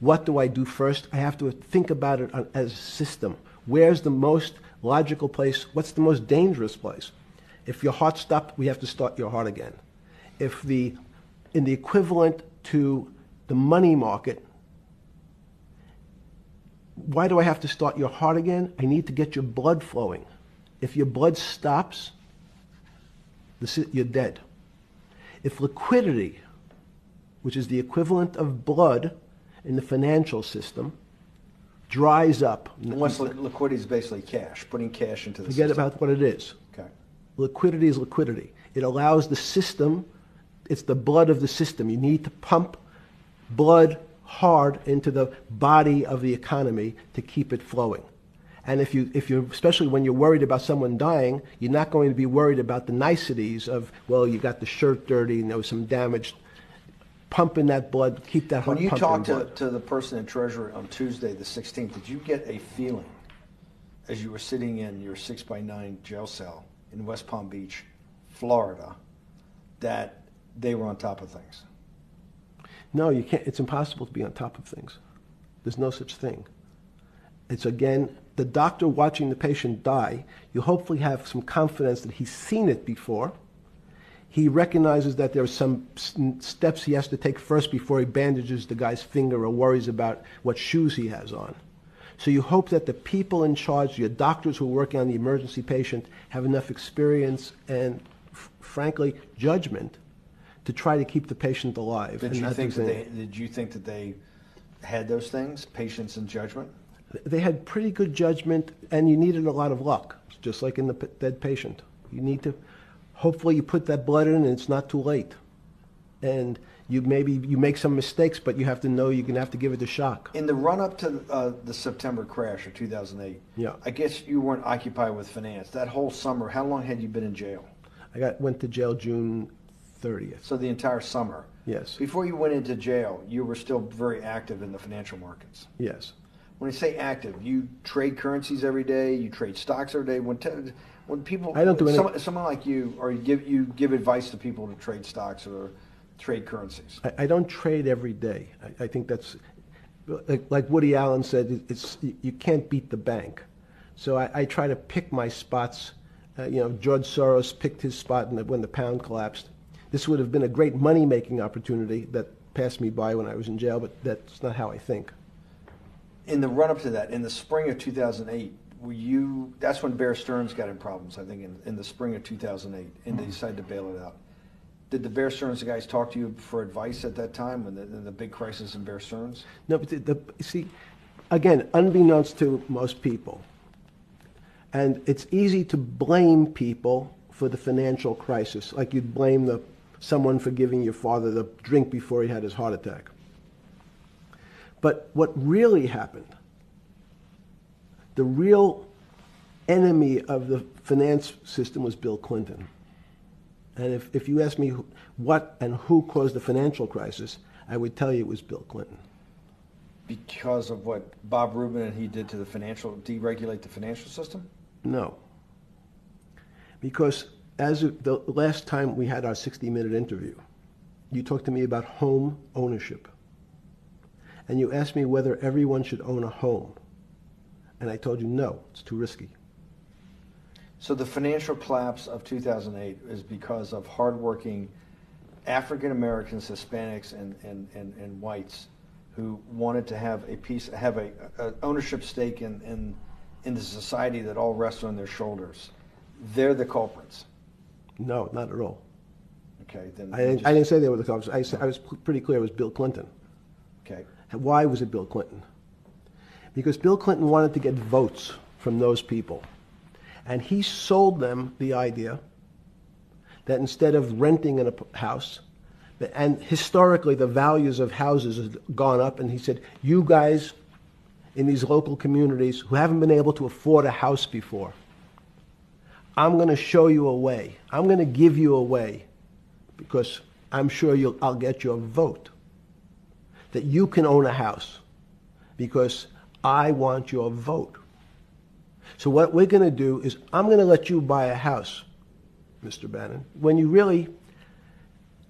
What do I do first? I have to think about it as a system. Where's the most logical place? What's the most dangerous place? If your heart stopped, we have to start your heart again. In the equivalent to the money market, why do I have to start your heart again? I need to get your blood flowing. If your blood stops, you're dead. If liquidity, which is the equivalent of blood in the financial system, dries up. Once liquidity is basically cash, putting cash into the Forget system. about what it is. Okay. Liquidity is liquidity. It allows the system, it's the blood of the system. You need to pump blood hard into the body of the economy to keep it flowing. And if you're, especially when you're worried about someone dying, you're not going to be worried about the niceties of, well, you got the shirt dirty and there was some damage. Pump in that blood, keep that heart When you pumping talked to the person in Treasury on Tuesday, the 16th, did you get a feeling as you were sitting in your 6x9 jail cell in West Palm Beach, Florida, that they were on top of things? No, you can't. It's impossible to be on top of things. There's no such thing. It's, again, the doctor watching the patient die. You hopefully have some confidence that he's seen it before. He recognizes that there are some steps he has to take first before he bandages the guy's finger or worries about what shoes he has on. So you hope that the people in charge, your doctors who are working on the emergency patient, have enough experience and, frankly, judgment to try to keep the patient alive. Did you think that they had those things, patience and judgment? They had pretty good judgment, and you needed a lot of luck, just like in the dead patient. You need to, hopefully you put that blood in and it's not too late. And you make some mistakes, but you have to know you're going to have to give it a shock. In the run-up to the September crash of 2008, Yeah. I guess you weren't occupied with finance. That whole summer, how long had you been in jail? Went to jail June 30th. So the entire summer. Yes. Before you went into jail, you were still very active in the financial markets. Yes. When you say active, you trade currencies every day, you trade stocks every day. When people, I don't do any. someone like you, or you give advice to people to trade stocks or trade currencies. I don't trade every day. I think that's, like Woody Allen said, you can't beat the bank. So I try to pick my spots. George Soros picked his spot when the pound collapsed. This would have been a great money-making opportunity that passed me by when I was in jail, but that's not how I think. In the run-up to that, in the spring of 2008, that's when Bear Stearns got in problems, I think, in the spring of 2008, and they decided to bail it out. Did the Bear Stearns guys talk to you for advice at that time when the big crisis in Bear Stearns? No, but see, again, unbeknownst to most people, and it's easy to blame people for the financial crisis, like you'd blame someone for giving your father the drink before he had his heart attack. But what really happened, the real enemy of the finance system was Bill Clinton. And if you ask me what and who caused the financial crisis, I would tell you it was Bill Clinton. Because of what Bob Rubin and he did to deregulate the financial system? No. Because as of the last time we had our 60-minute interview, you talked to me about home ownership. and you asked me whether everyone should own a home. And I told you, no, it's too risky. So the financial collapse of 2008 is because of hardworking African Americans, Hispanics, and whites who wanted to have a ownership stake in the society that all rests on their shoulders. They're the culprits. No, not at all. Okay, then I didn't say they were the culprits. I was pretty clear it was Bill Clinton. Okay. Why was it Bill Clinton? Because Bill Clinton wanted to get votes from those people. And he sold them the idea that instead of renting in a house, and historically the values of houses have gone up, and he said, you guys in these local communities who haven't been able to afford a house before, I'm going to show you a way. I'm going to give you a way, because I'm sure I'll get your vote, that you can own a house, because I want your vote. So what we're going to do is I'm going to let you buy a house, Mr. Bannon, when you really,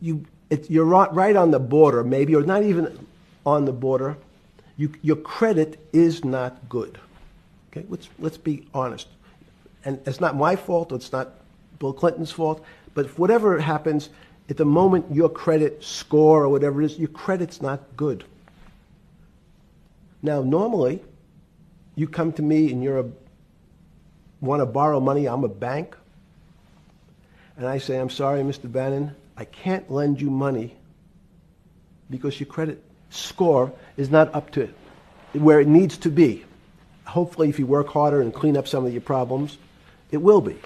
you're right on the border, maybe, or not even on the border. Your credit is not good. Okay, let's be honest. And it's not my fault, it's not Bill Clinton's fault, but whatever happens, at the moment your credit score or whatever it is, your credit's not good. Now, normally, you come to me and want to borrow money, I'm a bank, and I say, I'm sorry, Mr. Bannon, I can't lend you money because your credit score is not up to where it needs to be. Hopefully, if you work harder and clean up some of your problems, it will be.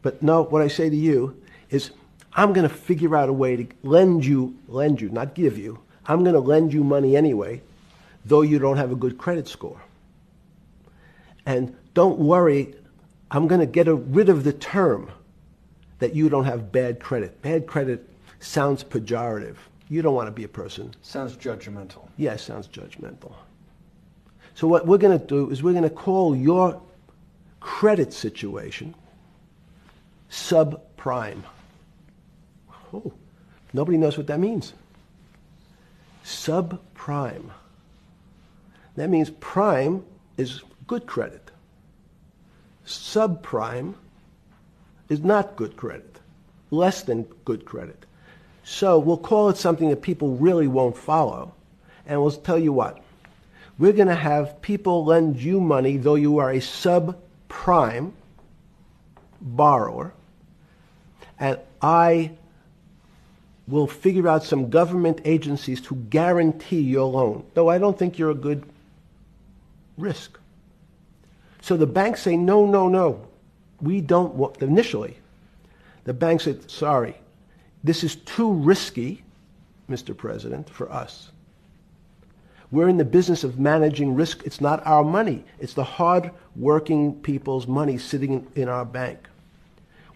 But no, what I say to you is, I'm going to figure out a way to lend you, not give you. I'm going to lend you money anyway, though you don't have a good credit score. And don't worry, I'm going to get rid of the term that you don't have bad credit. Bad credit sounds pejorative. You don't want to be a person. Sounds judgmental. Yes, sounds judgmental. So what we're going to do is we're going to call your credit situation subprime. Oh, nobody knows what that means. Subprime. That means prime is good credit. Subprime is not good credit, less than good credit. So we'll call it something that people really won't follow, and we'll tell you what. We're going to have people lend you money, though you are a subprime borrower, and I will figure out some government agencies to guarantee your loan, though I don't think you're a good risk. So the banks say, no, no, no. We don't want, initially, the bank said, sorry, this is too risky, Mr. President, for us. We're in the business of managing risk. It's not our money. It's the hard-working people's money sitting in our bank.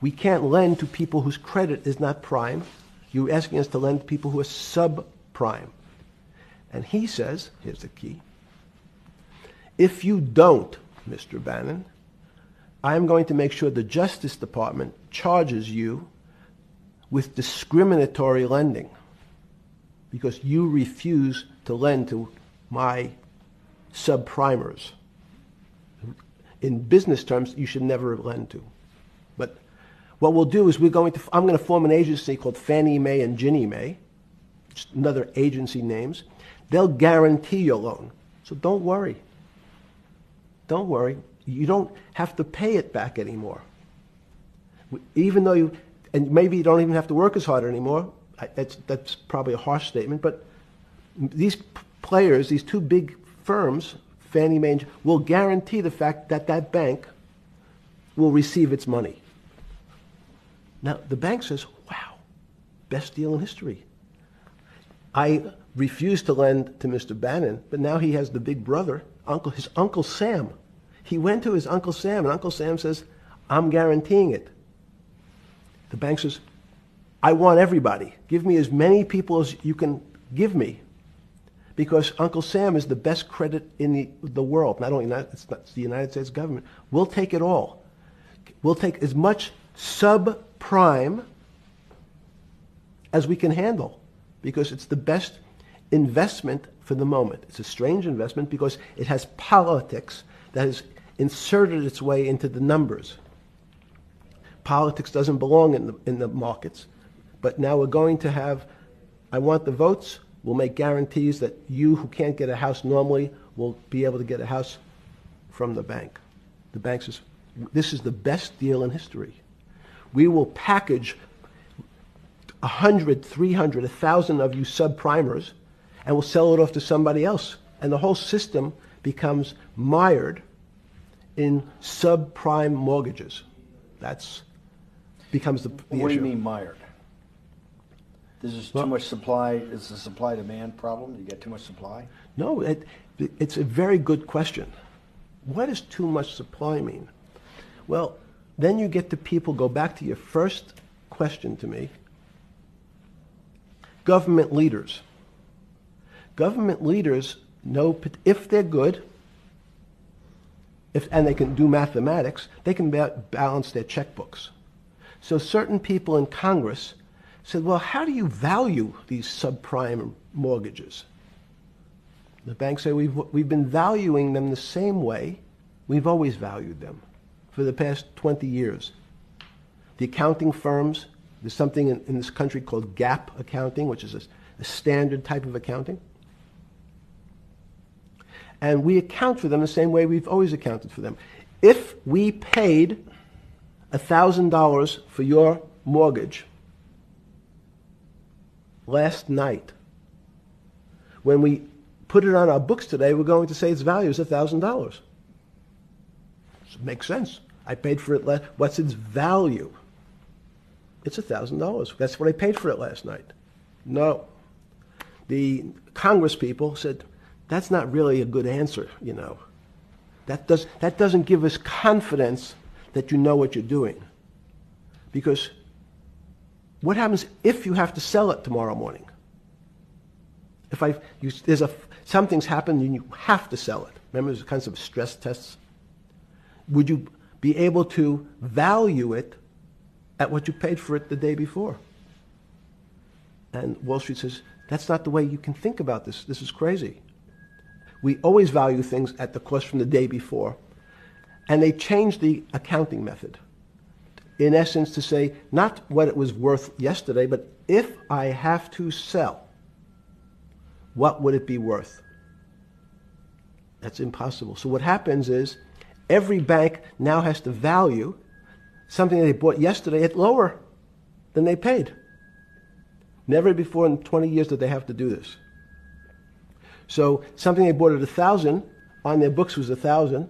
We can't lend to people whose credit is not prime. You're asking us to lend to people who are subprime. And he says, here's the key, if you don't, Mr. Bannon, I'm going to make sure the Justice Department charges you with discriminatory lending because you refuse to lend to my subprimers. In business terms, you should never lend to. But what we'll do is I'm going to form an agency called Fannie Mae and Ginnie Mae, just another agency names. They'll guarantee your loan. So don't worry. Don't worry. You don't have to pay it back anymore. Even though and maybe you don't even have to work as hard anymore. That's probably a harsh statement, but these players, these two big firms, Fannie Mae, will guarantee the fact that that bank will receive its money. Now, the bank says, wow, best deal in history. I refused to lend to Mr. Bannon, but now he has the big brother, his Uncle Sam. He went to his Uncle Sam, and Uncle Sam says, I'm guaranteeing it. The bank says, I want everybody. Give me as many people as you can give me. Because Uncle Sam is the best credit in the world. Not only it's the United States government. We'll take it all. We'll take as much subprime as we can handle. because it's the best investment for the moment. It's a strange investment because it has politics that has inserted its way into the numbers. Politics doesn't belong in the markets, but now we're going to have, I want the votes, we'll make guarantees that you who can't get a house normally will be able to get a house from the bank. The bank says, this is the best deal in history. We will package 100, 300, 1,000 of you subprimers, and we'll sell it off to somebody else. And the whole system becomes mired in subprime mortgages. That's becomes the issue. What do you mean mired? There's just too much supply. It's a supply-demand problem. You get too much supply. No, it's a very good question. What does too much supply mean? Well, then you get to people, go back to your first question to me, government leaders. Government leaders know if they're good, and they can do mathematics, they can balance their checkbooks. So certain people in Congress said, well, how do you value these subprime mortgages? The banks say, we've been valuing them the same way we've always valued them for the past 20 years. The accounting firms, there's something in this country called GAAP accounting, which is a standard type of accounting. And we account for them the same way we've always accounted for them. If we paid $1,000 for your mortgage last night, when we put it on our books today, we're going to say its value is $1,000. It makes sense. I paid for it what's its value? It's $1,000. That's what I paid for it last night. No. The Congress people said, that's not really a good answer, you know. That doesn't give us confidence that you know what you're doing. Because what happens if you have to sell it tomorrow morning? Something's happened and you have to sell it. Remember, there's kinds of stress tests. Would you be able to value it at what you paid for it the day before? And Wall Street says, that's not the way you can think about this. This is crazy. We always value things at the cost from the day before. And they changed the accounting method, in essence, to say not what it was worth yesterday, but if I have to sell, what would it be worth? That's impossible. So what happens is every bank now has to value something they bought yesterday at lower than they paid. Never before in 20 years did they have to do this. So something they bought at 1,000, on their books was 1,000,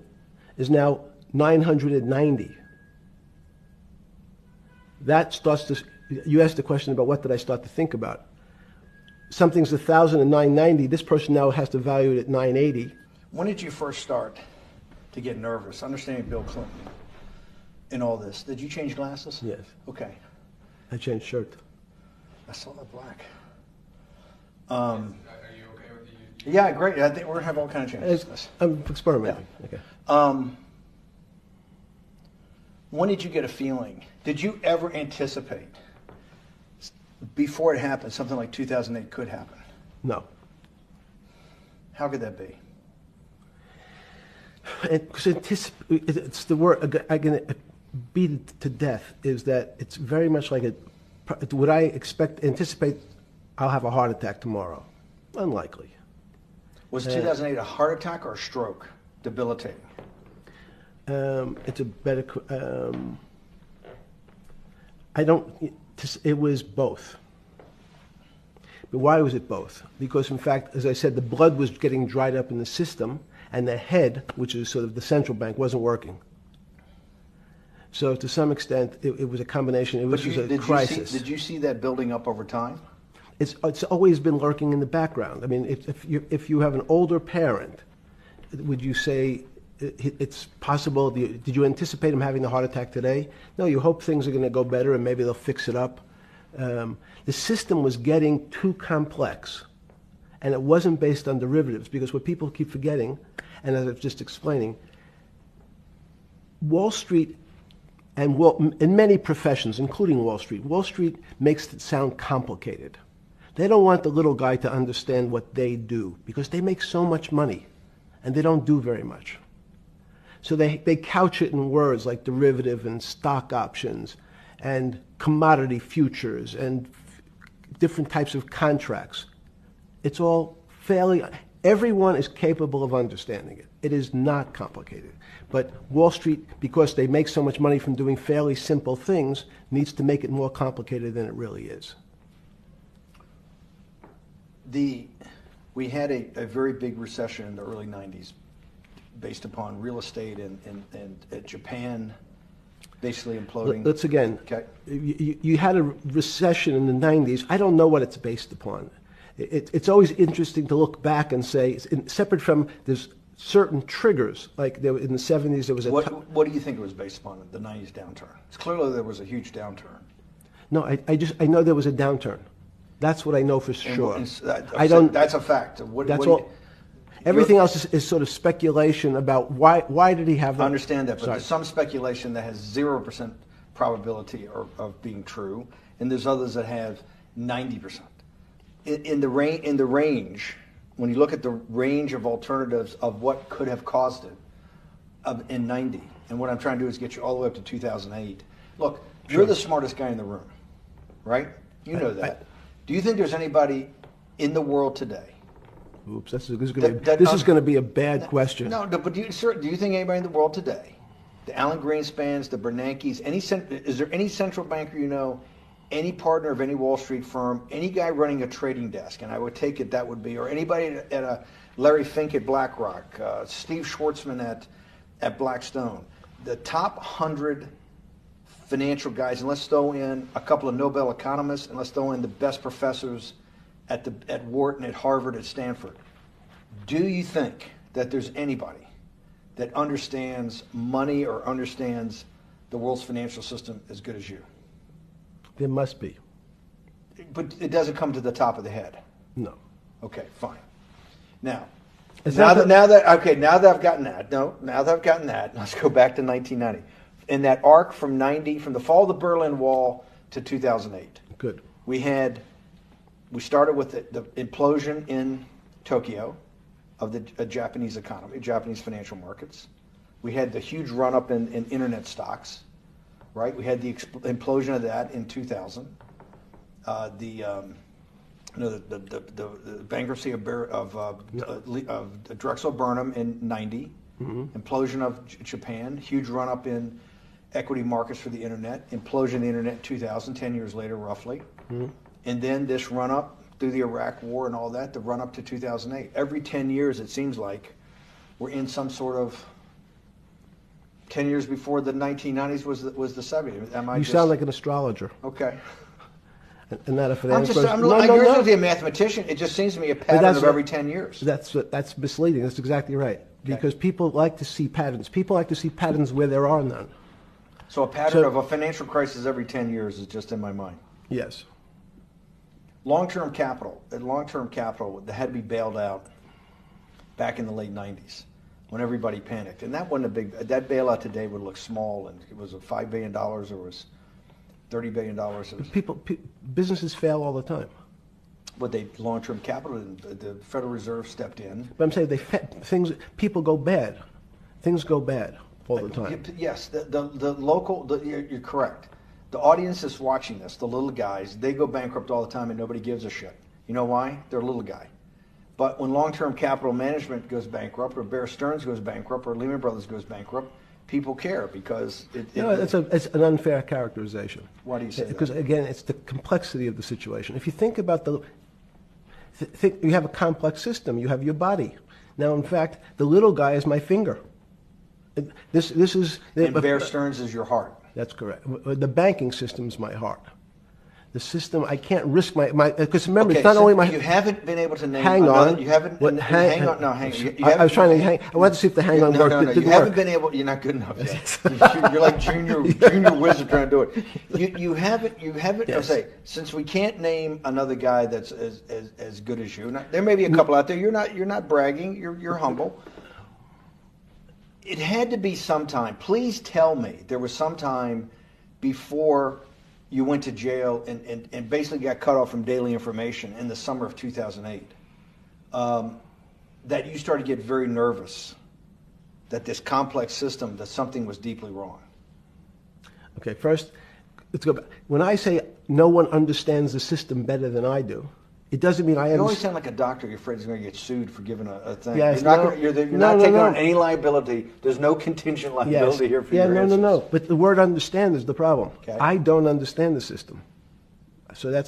is now 990. That starts to, you asked the question about what did I start to think about. Something's 1,000 and 990, this person now has to value it at 980. When did you first start to get nervous, understanding Bill Clinton in all this? Did you change glasses? Yes. Okay. I changed shirt. I saw that black. Are you okay with the? Yeah, great. I think we're going to have all kinds of changes. I'm experimenting. Yeah. Okay. When did you get a feeling? Did you ever anticipate, before it happened, something like 2008 could happen? No. How could that be? It's the word I can beat it to death, is that it's very much like would I anticipate I'll have a heart attack tomorrow? Unlikely. Was 2008 a heart attack or a stroke? Debilitating. It's a better. It was both. But why was it both? Because in fact, as I said, the blood was getting dried up in the system, and the head, which is sort of the central bank, wasn't working. So to some extent, it was a combination. It was a crisis. Did you see that building up over time? It's always been lurking in the background. I mean, if you have an older parent, would you say it's possible? Did you anticipate him having the heart attack today? No, you hope things are going to go better and maybe they'll fix it up. The system was getting too complex, and it wasn't based on derivatives, because what people keep forgetting, and as I was just explaining, Wall Street, and in many professions, including Wall Street makes it sound complicated. They don't want the little guy to understand what they do because they make so much money and they don't do very much. So they couch it in words like derivative and stock options and commodity futures and different types of contracts. It's all fairly, everyone is capable of understanding it. It is not complicated. But Wall Street, because they make so much money from doing fairly simple things, needs to make it more complicated than it really is. We had a very big recession in the early 90s based upon real estate and Japan basically imploding. Let's again, Okay. you had a recession in the 90s. I don't know what it's based upon. It's always interesting to look back and say, separate from there's certain triggers, like in the 70s there was a... What do you think it was based upon, the 90s downturn? It's clearly there was a huge downturn. No, I know there was a downturn. That's what I know for sure. I don't. That's a fact. That's all. Everything else is sort of speculation about why did he have that? I understand that, but Sorry. there's some speculation that has 0% probability of being true, and there's others that have 90%. In the range, when you look at the range of alternatives of what could have caused it in 90, and what I'm trying to do is get you all the way up to 2008. Look, you're the smartest guy in the room, right? You know that. Do you think there's anybody in the world today? Oops, this is going to be a bad question. No, but do you think anybody in the world today, the Alan Greenspans, the Bernankes, is there any central banker you know, any partner of any Wall Street firm, any guy running a trading desk, and I would take it that would be, or anybody at a Larry Fink at BlackRock, Steve Schwartzman at Blackstone, the top 100 financial guys, and let's throw in a couple of Nobel economists, and let's throw in the best professors at Wharton, at Harvard, at Stanford. Do you think that there's anybody that understands money or understands the world's financial system as good as you? There must be. But it doesn't come to the top of the head. No. Okay, fine. Now It's that not now that I've gotten that, let's go back to 1990. In that arc from the fall of the Berlin Wall to 2008. Good. We started with the implosion in Tokyo of the Japanese economy, Japanese financial markets. We had the huge run-up in internet stocks, right? We had the implosion of that in 2000. The bankruptcy of Drexel Burnham in 90. Mm-hmm. Implosion of Japan, huge run-up in equity markets for the internet, implosion of the internet in 2000, 10 years later roughly. Mm-hmm. And then this run-up through the Iraq War and all that, the run-up to 2008. Every 10 years, it seems like, we're in some sort of 10 years before the 1990s was the 70s. You sound like an astrologer. Okay. And not a financial person. You're supposed to be a mathematician. It just seems to me a pattern of every 10 years. That's misleading. That's exactly right. Because people like to see patterns. People like to see patterns where there are none. So a pattern of a financial crisis every 10 years is just in my mind. Yes. Long-term capital that had to be bailed out back in the late 90s when everybody panicked. And that wasn't that bailout today would look small, and it was $5 billion or was $30 billion. Businesses fail all the time. But long-term capital, the Federal Reserve stepped in. But I'm saying people go bad. Things go bad all the time. Yes, you're correct. The audience is watching this, the little guys, they go bankrupt all the time and nobody gives a shit. You know why? They're a little guy. But when long-term capital management goes bankrupt, or Bear Stearns goes bankrupt, or Lehman Brothers goes bankrupt, people care because it's an unfair characterization. Why do you say that? Because again, it's the complexity of the situation. If you think about you have a complex system. You have your body. Now, in fact, the little guy is my finger. This is. And Bear Stearns is your heart. That's correct. The banking system is my heart. The system, I can't risk my because remember, it's not only my. You haven't been able to name. Hang on. You haven't. Hang on. No, hang on. I was trying to hang. I wanted to see if the hang on worked. No. You haven't been able. You're not good enough yet. You're like junior wizard trying to do it. You haven't. Yes. I'll say, since we can't name another guy that's as good as you. There may be a couple out there. You're not bragging. You're humble. It had to be sometime. Please tell me there was some time before you went to jail and basically got cut off from daily information in the summer of 2008, that you started to get very nervous that this complex system, that something was deeply wrong? Okay, first, let's go back. When I say no one understands the system better than I do, it doesn't mean I You always understand. sound like a doctor. You're afraid he's going to get sued for giving a thing. Yes, you're not, no. gonna, you're No, not no, taking no. on any liability. There's no contingent liability here for yeah, your no, answers. no. But the word understand is the problem. Okay. I don't understand the system. So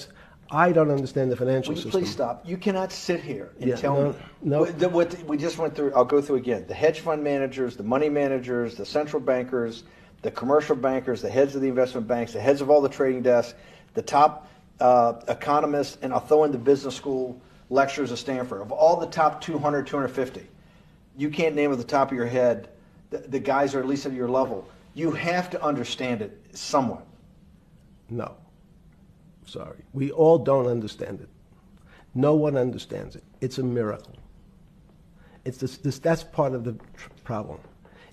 I don't understand the financial Will you system. please stop? You cannot sit here and Yeah, tell no, me. no. What we just went through, I'll go through again. The hedge fund managers, the money managers, the central bankers, the commercial bankers, the heads of the investment banks, the heads of all the trading desks, the top economists, and I'll throw in the business school lecturers at Stanford. Of all the top 200, 250, you can't name at the top of your head the guys are at least at your level. You have to understand it somewhat. No. Sorry. We all don't understand it. No one understands it. It's a miracle. It's that's part of the problem.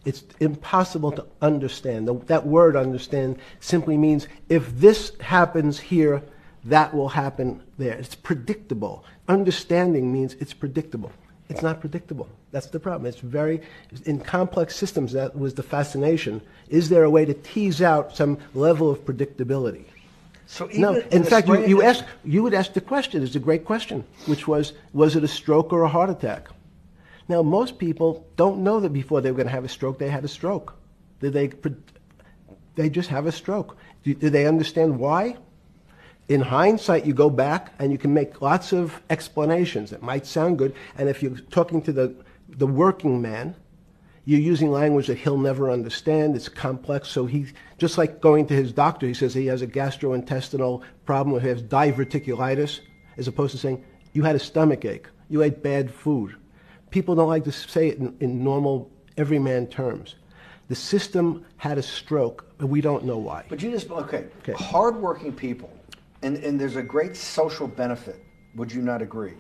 It's impossible to understand. That word understand simply means if this happens here, that will happen there. It's predictable. Understanding means it's predictable. It's not predictable. That's the problem. In complex systems, that was the fascination. Is there a way to tease out some level of predictability? So even No. In fact, you would ask the question. It's a great question, which was it a stroke or a heart attack? Now, most people don't know that before they were going to have a stroke, they had a stroke. They just have a stroke. Do they understand why? In hindsight, you go back and you can make lots of explanations. It might sound good. And if you're talking to the working man, you're using language that he'll never understand. It's complex. So he, just like going to his doctor, he says he has a gastrointestinal problem or he has diverticulitis, as opposed to saying, you had a stomach ache, you ate bad food. People don't like to say it in normal, everyman terms. The system had a stroke, but we don't know why. But you just, okay. Hardworking people, and there's a great social benefit, would you not agree,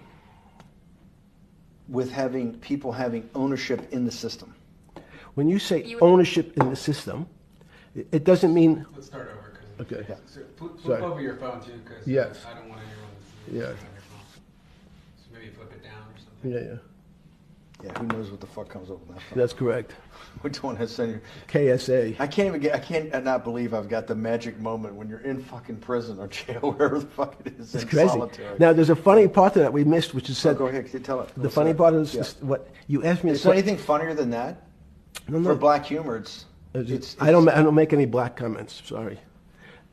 with having people having ownership in the system? When you say ownership in the system, it doesn't mean... Let's start over. Okay. Yeah. So flip over your phone too, because Yes. I don't want anyone to see Yeah. what's on your phone. So maybe flip it down or something. Yeah. Yeah, who knows what the fuck comes up with that phone? That's correct. We don't have to send you. KSA. I can't not believe I've got the magic moment when you're in fucking prison or jail, wherever the fuck it is, It's in crazy. solitary. Now, there's a funny part to that we missed, which is said... Go ahead, tell it. The funny part is what you asked me... Is there anything funnier than that? No, For black humor, it's I don't make any black comments. Sorry.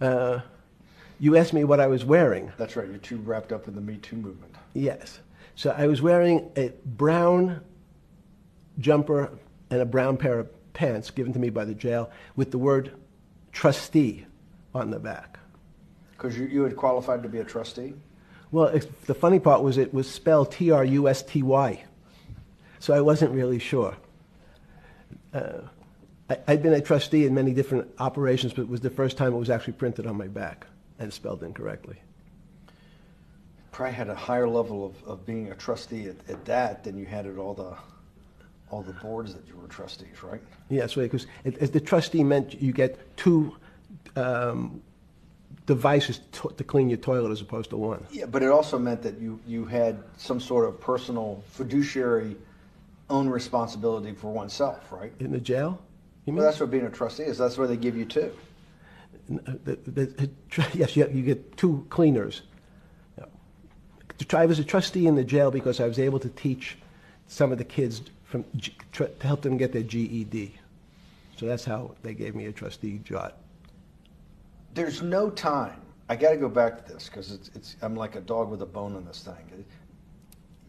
You asked me what I was wearing. That's right. You're too wrapped up in the Me Too movement. Yes. So I was wearing a brown jumper and a brown pair of pants given to me by the jail with the word trustee on the back. Because you had qualified to be a trustee? Well, the funny part was it was spelled Trusty. So I wasn't really sure. I'd been a trustee in many different operations, but it was the first time it was actually printed on my back and spelled incorrectly. Probably had a higher level of being a trustee at that than you had at all the boards that you were trustees, right? Yes, right, because the trustee meant you get two devices to clean your toilet as opposed to one. Yeah, but it also meant that you had some sort of personal fiduciary own responsibility for oneself, right? In the jail? You mean? Well, that's what being a trustee is. That's where they give you two. Yes, you get two cleaners. I was a trustee in the jail because I was able to teach some of the kids to help them get their GED. So that's how they gave me a trustee job. There's no time. I got to go back to this because I'm like a dog with a bone in this thing.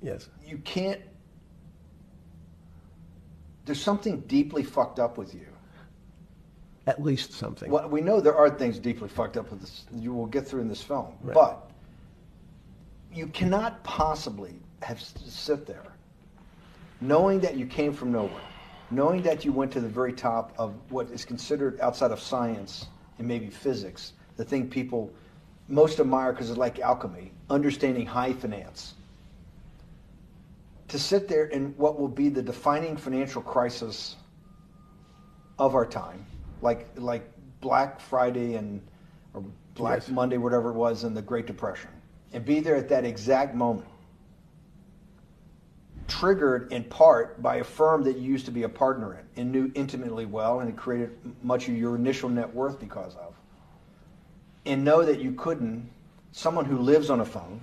Yes. You can't. There's something deeply fucked up with you. At least something. Well, we know there are things deeply fucked up with this. You will get through in this film, Right. but you cannot possibly sit there knowing that you came from nowhere, knowing that you went to the very top of what is considered outside of science and maybe physics, the thing people most admire because it's like alchemy, understanding high finance. To sit there in what will be the defining financial crisis of our time, like Black Friday or Black Yes. Monday, whatever it was, in the Great Depression, and be there at that exact moment, triggered in part by a firm that you used to be a partner in and knew intimately well, and it created much of your initial net worth because of, and know that you couldn't, someone who lives on a phone,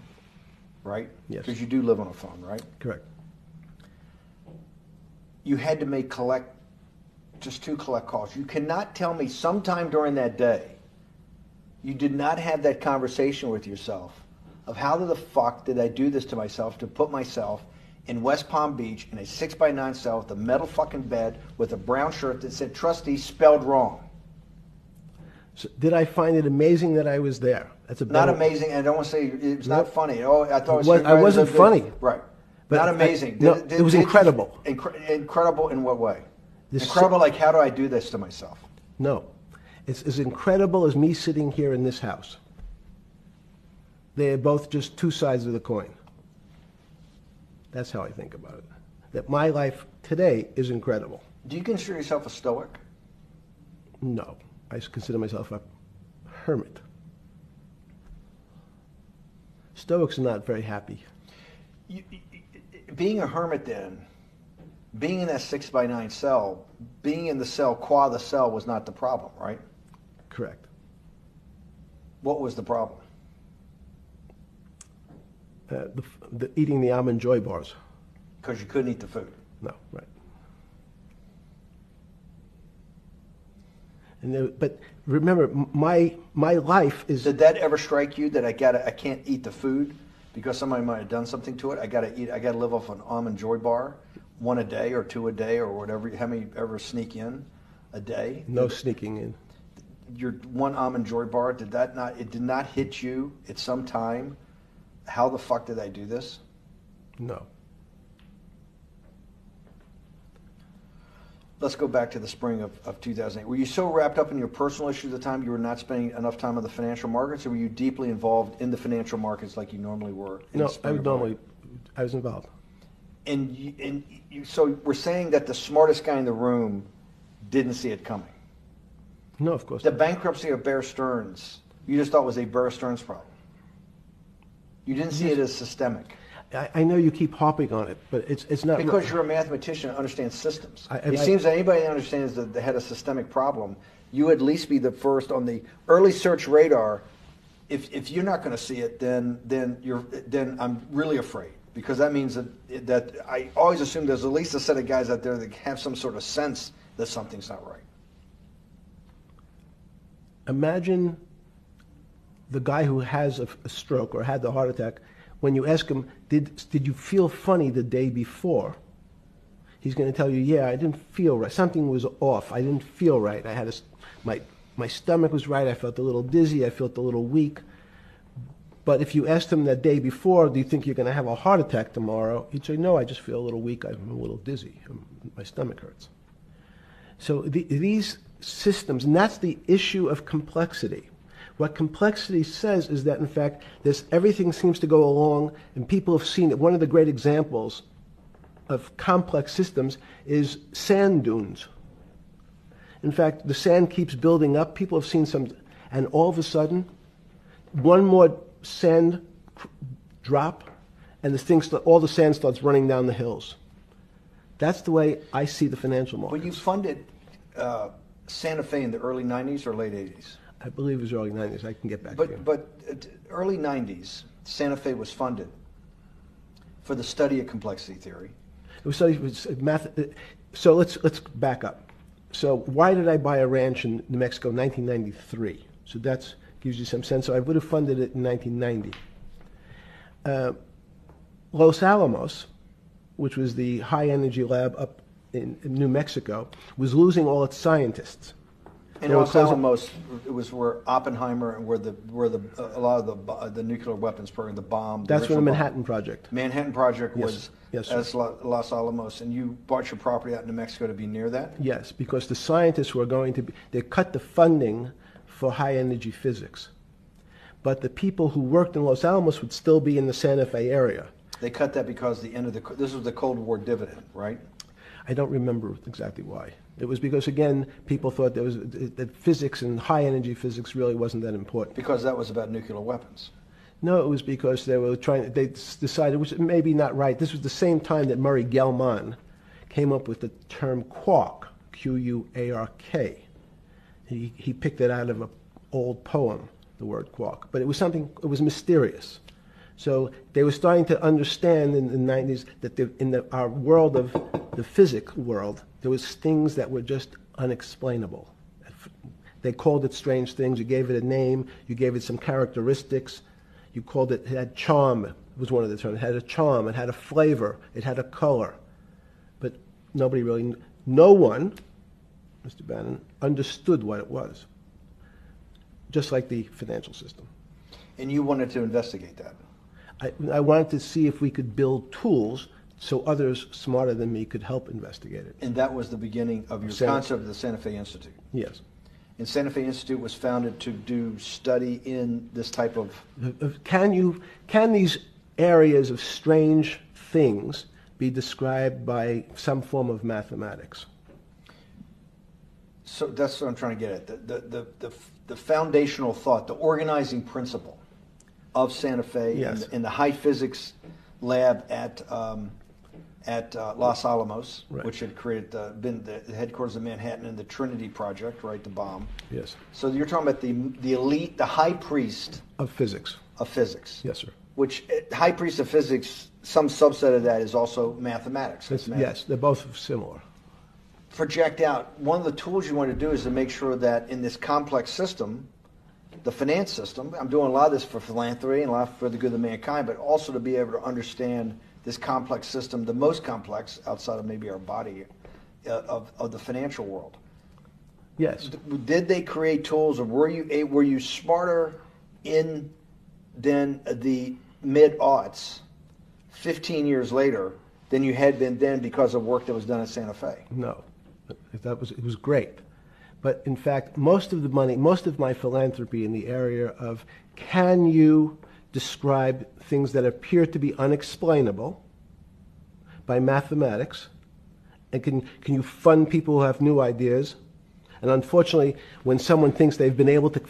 right? Yes. Because you do live on a phone, right? Correct. You had to make just 2 collect calls. You cannot tell me sometime during that day you did not have that conversation with yourself of how the fuck did I do this to myself to put myself in West Palm Beach in a 6x9 cell with a metal fucking bed with a brown shirt that said trustee spelled wrong. So did I find it amazing that I was there? That's a Not better- amazing, and I don't want to say it was not funny. Oh, I thought it was. I wasn't funny. Right. But not I- amazing. no, it was incredible. Incredible in what way? This- Incredible, like how do I do this to myself? No. It's as incredible as me sitting here in this house. They're both just 2 sides of the coin. That's how I think about it. That my life today is incredible. Do you consider yourself a stoic? No. I consider myself a hermit. Stoics are not very happy. Being a hermit then, being in that 6x9 cell, being in the cell qua the cell was not the problem, right? Correct. What was the problem? Eating the almond joy bars. Because you couldn't eat the food. No, right. But remember, my life is. Did that ever strike you that I can't eat the food because somebody might have done something to it? I gotta live off an almond joy bar, 1 a day or 2 a day or whatever. How many ever sneak in a day? No sneaking in. Your 1 almond joy bar, it did not hit you at some time? How the fuck did I do this? No. Let's go back to the spring of 2008. Were you so wrapped up in your personal issues at the time you were not spending enough time on the financial markets, or were you deeply involved in the financial markets like you normally were? No, I was involved. So we're saying that the smartest guy in the room didn't see it coming. No, of course The not. bankruptcy of Bear Stearns, you just thought was a Bear Stearns problem. You didn't see it as systemic. I know you keep harping on it, but it's not. Because you're a mathematician and understands systems. It Seems that anybody that understands that they had a systemic problem, you at least be the first on the early search radar. If you're not going to see it, then I'm really afraid, because that means that I always assume there's at least a set of guys out there that have some sort of sense that something's not right. Imagine the guy who has a stroke or had the heart attack. When you ask him, did you feel funny the day before? He's going to tell you, yeah, I didn't feel right. Something was off. I didn't feel right. I had my stomach was right. I felt a little dizzy. I felt a little weak. But if you asked him that day before, do you think you're going to have a heart attack tomorrow? He'd say, no, I just feel a little weak. I'm a little dizzy. My stomach hurts. So these systems, and that's the issue of complexity. What complexity says is that, in fact, everything seems to go along, and people have seen it. One of the great examples of complex systems is sand dunes. In fact, the sand keeps building up. People have seen some, and all of a sudden, one more sand drop, and all the sand starts running down the hills. That's the way I see the financial markets. When you funded Santa Fe in the early 90s or late 80s? I believe it was early 90s. I can get back to you. But early 90s, Santa Fe was funded for the study of complexity theory. It was studied with math. So let's back up. So why did I buy a ranch in New Mexico in 1993? So that gives you some sense. So I would have funded it in 1990. Los Alamos, which was the high energy lab up in New Mexico, was losing all its scientists. And Los Alamos, it was where Oppenheimer and where a lot of the nuclear weapons program, the bomb. That's where the Manhattan Project. Manhattan Project was Yes, as Los Alamos, and you bought your property out in New Mexico to be near that? Yes, because the scientists were going to be, they cut the funding for high energy physics. But the people who worked in Los Alamos would still be in the Santa Fe area. They cut that because this was the Cold War dividend, right? I don't remember exactly why. It was because, again, people thought that physics and high-energy physics really wasn't that important. Because that was about nuclear weapons. No, it was because they decided, which may be not right, this was the same time that Murray Gell-Mann came up with the term quark, Q-U-A-R-K. He picked it out of an old poem, the word quark. But it was mysterious. So they were starting to understand in the 90s that our world of the physics world, there was things that were just unexplainable. They called it strange things. You gave it a name. You gave it some characteristics. You called it had charm, was one of the terms. It had a charm. It had a flavor. It had a color. But no one, Mr. Bannon, understood what it was. Just like the financial system. And you wanted to investigate that? I wanted to see if we could build tools so others smarter than me could help investigate it. And that was the beginning of your concept of the Santa Fe Institute? Yes. And Santa Fe Institute was founded to do study in this type of... Can these areas of strange things be described by some form of mathematics? So that's what I'm trying to get at. The foundational thought, the organizing principle of Santa Fe, yes, in the high physics lab at Los Alamos, right, which had been the headquarters of Manhattan, and the Trinity Project, right, the bomb. Yes. So you're talking about the elite, the high priest of physics. Of physics. Yes, sir. Which high priest of physics, some subset of that is also mathematics. Yes, they're both similar. Project out. One of the tools you want to do is to make sure that in this complex system, the finance system, I'm doing a lot of this for philanthropy and a lot for the good of mankind, but also to be able to understand this complex system, the most complex outside of maybe our body, of the financial world. Yes. Did they create tools, or were you smarter in then the mid-aughts, 15 years later, than you had been then because of work that was done at Santa Fe? No, it was great. But in fact, most of the money, most of my philanthropy in the area of can you describe things that appear to be unexplainable by mathematics, and can you fund people who have new ideas? And unfortunately, when someone thinks they've been able to,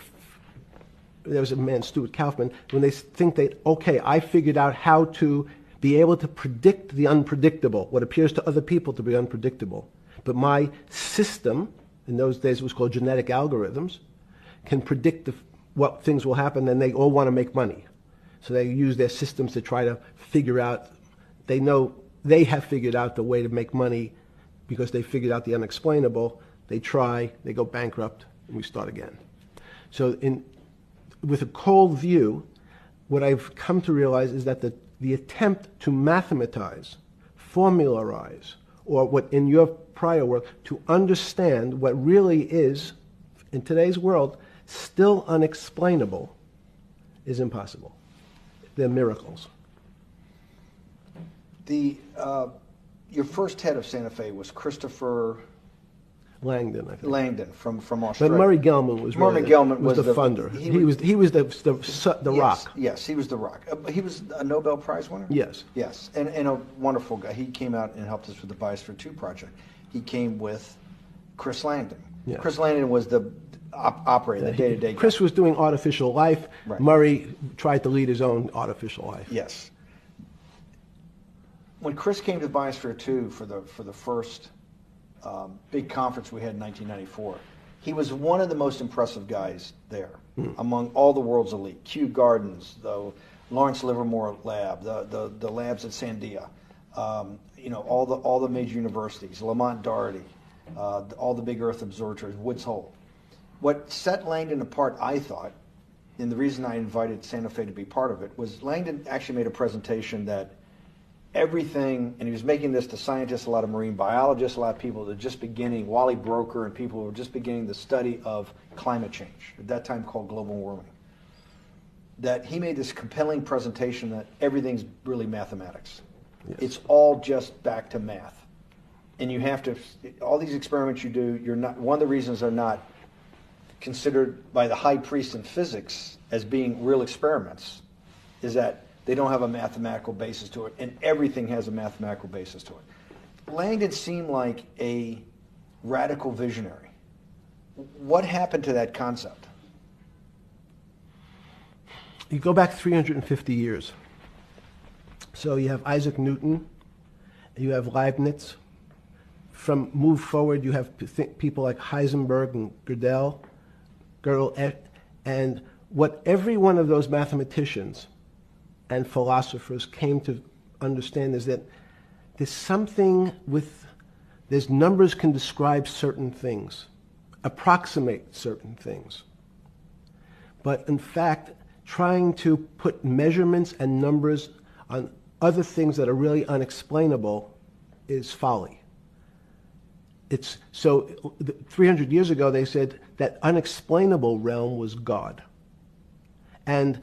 there was a man, Stuart Kaufman, when they think okay, I figured out how to be able to predict the unpredictable, what appears to other people to be unpredictable. But my system, in those days it was called genetic algorithms, can predict what things will happen, and they all want to make money. So they use their systems to try to figure out, they know they have figured out the way to make money because they figured out the unexplainable. They try, they go bankrupt, and we start again. So with a cold view, what I've come to realize is that the attempt to mathematize, formularize, or what in your prior work, to understand what really is, in today's world, still unexplainable, is impossible. They're miracles. Your first head of Santa Fe was Christopher Langdon, I think. Langdon from Australia. But Murray Gell-Mann was the funder. He was the rock. Yes, he was the rock. He was a Nobel Prize winner? Yes. Yes, and a wonderful guy. He came out and helped us with the Biosphere 2 project. He came with Chris Langdon. Yes. Chris Langdon was the operator, the day-to-day guy. Chris was doing artificial life. Right. Murray tried to lead his own artificial life. Yes. When Chris came to Biosphere 2 for the first big conference we had in 1994, he was one of the most impressive guys there among all the world's elite. Kew Gardens, the Lawrence Livermore lab, the labs at Sandia, all the major universities, Lamont Doherty, all the big Earth observatories, Woods Hole. What set Langdon apart, I thought, and the reason I invited Santa Fe to be part of it, was Langdon actually made a presentation that everything, and he was making this to scientists, a lot of marine biologists, a lot of people that were just beginning, Wally Broker and people who were just beginning the study of climate change, at that time called global warming, that he made this compelling presentation that everything's really mathematics. Yes. It's all just back to math. And you have to, all these experiments you do, you're not, one of the reasons they're not considered by the high priest in physics as being real experiments is that they don't have a mathematical basis to it, and everything has a mathematical basis to it. Langdon seemed like a radical visionary. What happened to that concept? You go back 350 years. So you have Isaac Newton, you have Leibniz. From move forward, you have people like Heisenberg and Gödel, and what every one of those mathematicians and philosophers came to understand is that there's numbers can describe certain things, approximate certain things. But in fact, trying to put measurements and numbers on other things that are really unexplainable is folly. So 300 years ago, they said that unexplainable realm was God. And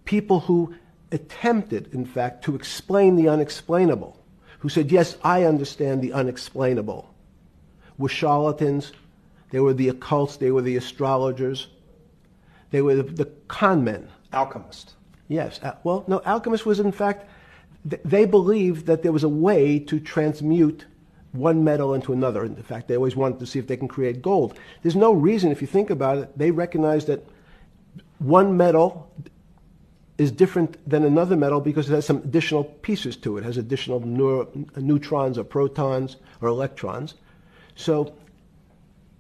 people who attempted, in fact, to explain the unexplainable, who said, yes, I understand the unexplainable, were charlatans, they were the occults, they were the astrologers, they were the con men. Alchemist. Yes. Well, no, alchemist was, in fact, they believed that there was a way to transmute one metal into another. In fact, they always wanted to see if they can create gold. There's no reason, if you think about it, they recognize that one metal is different than another metal because it has some additional pieces to it. It has additional neutrons or protons or electrons. So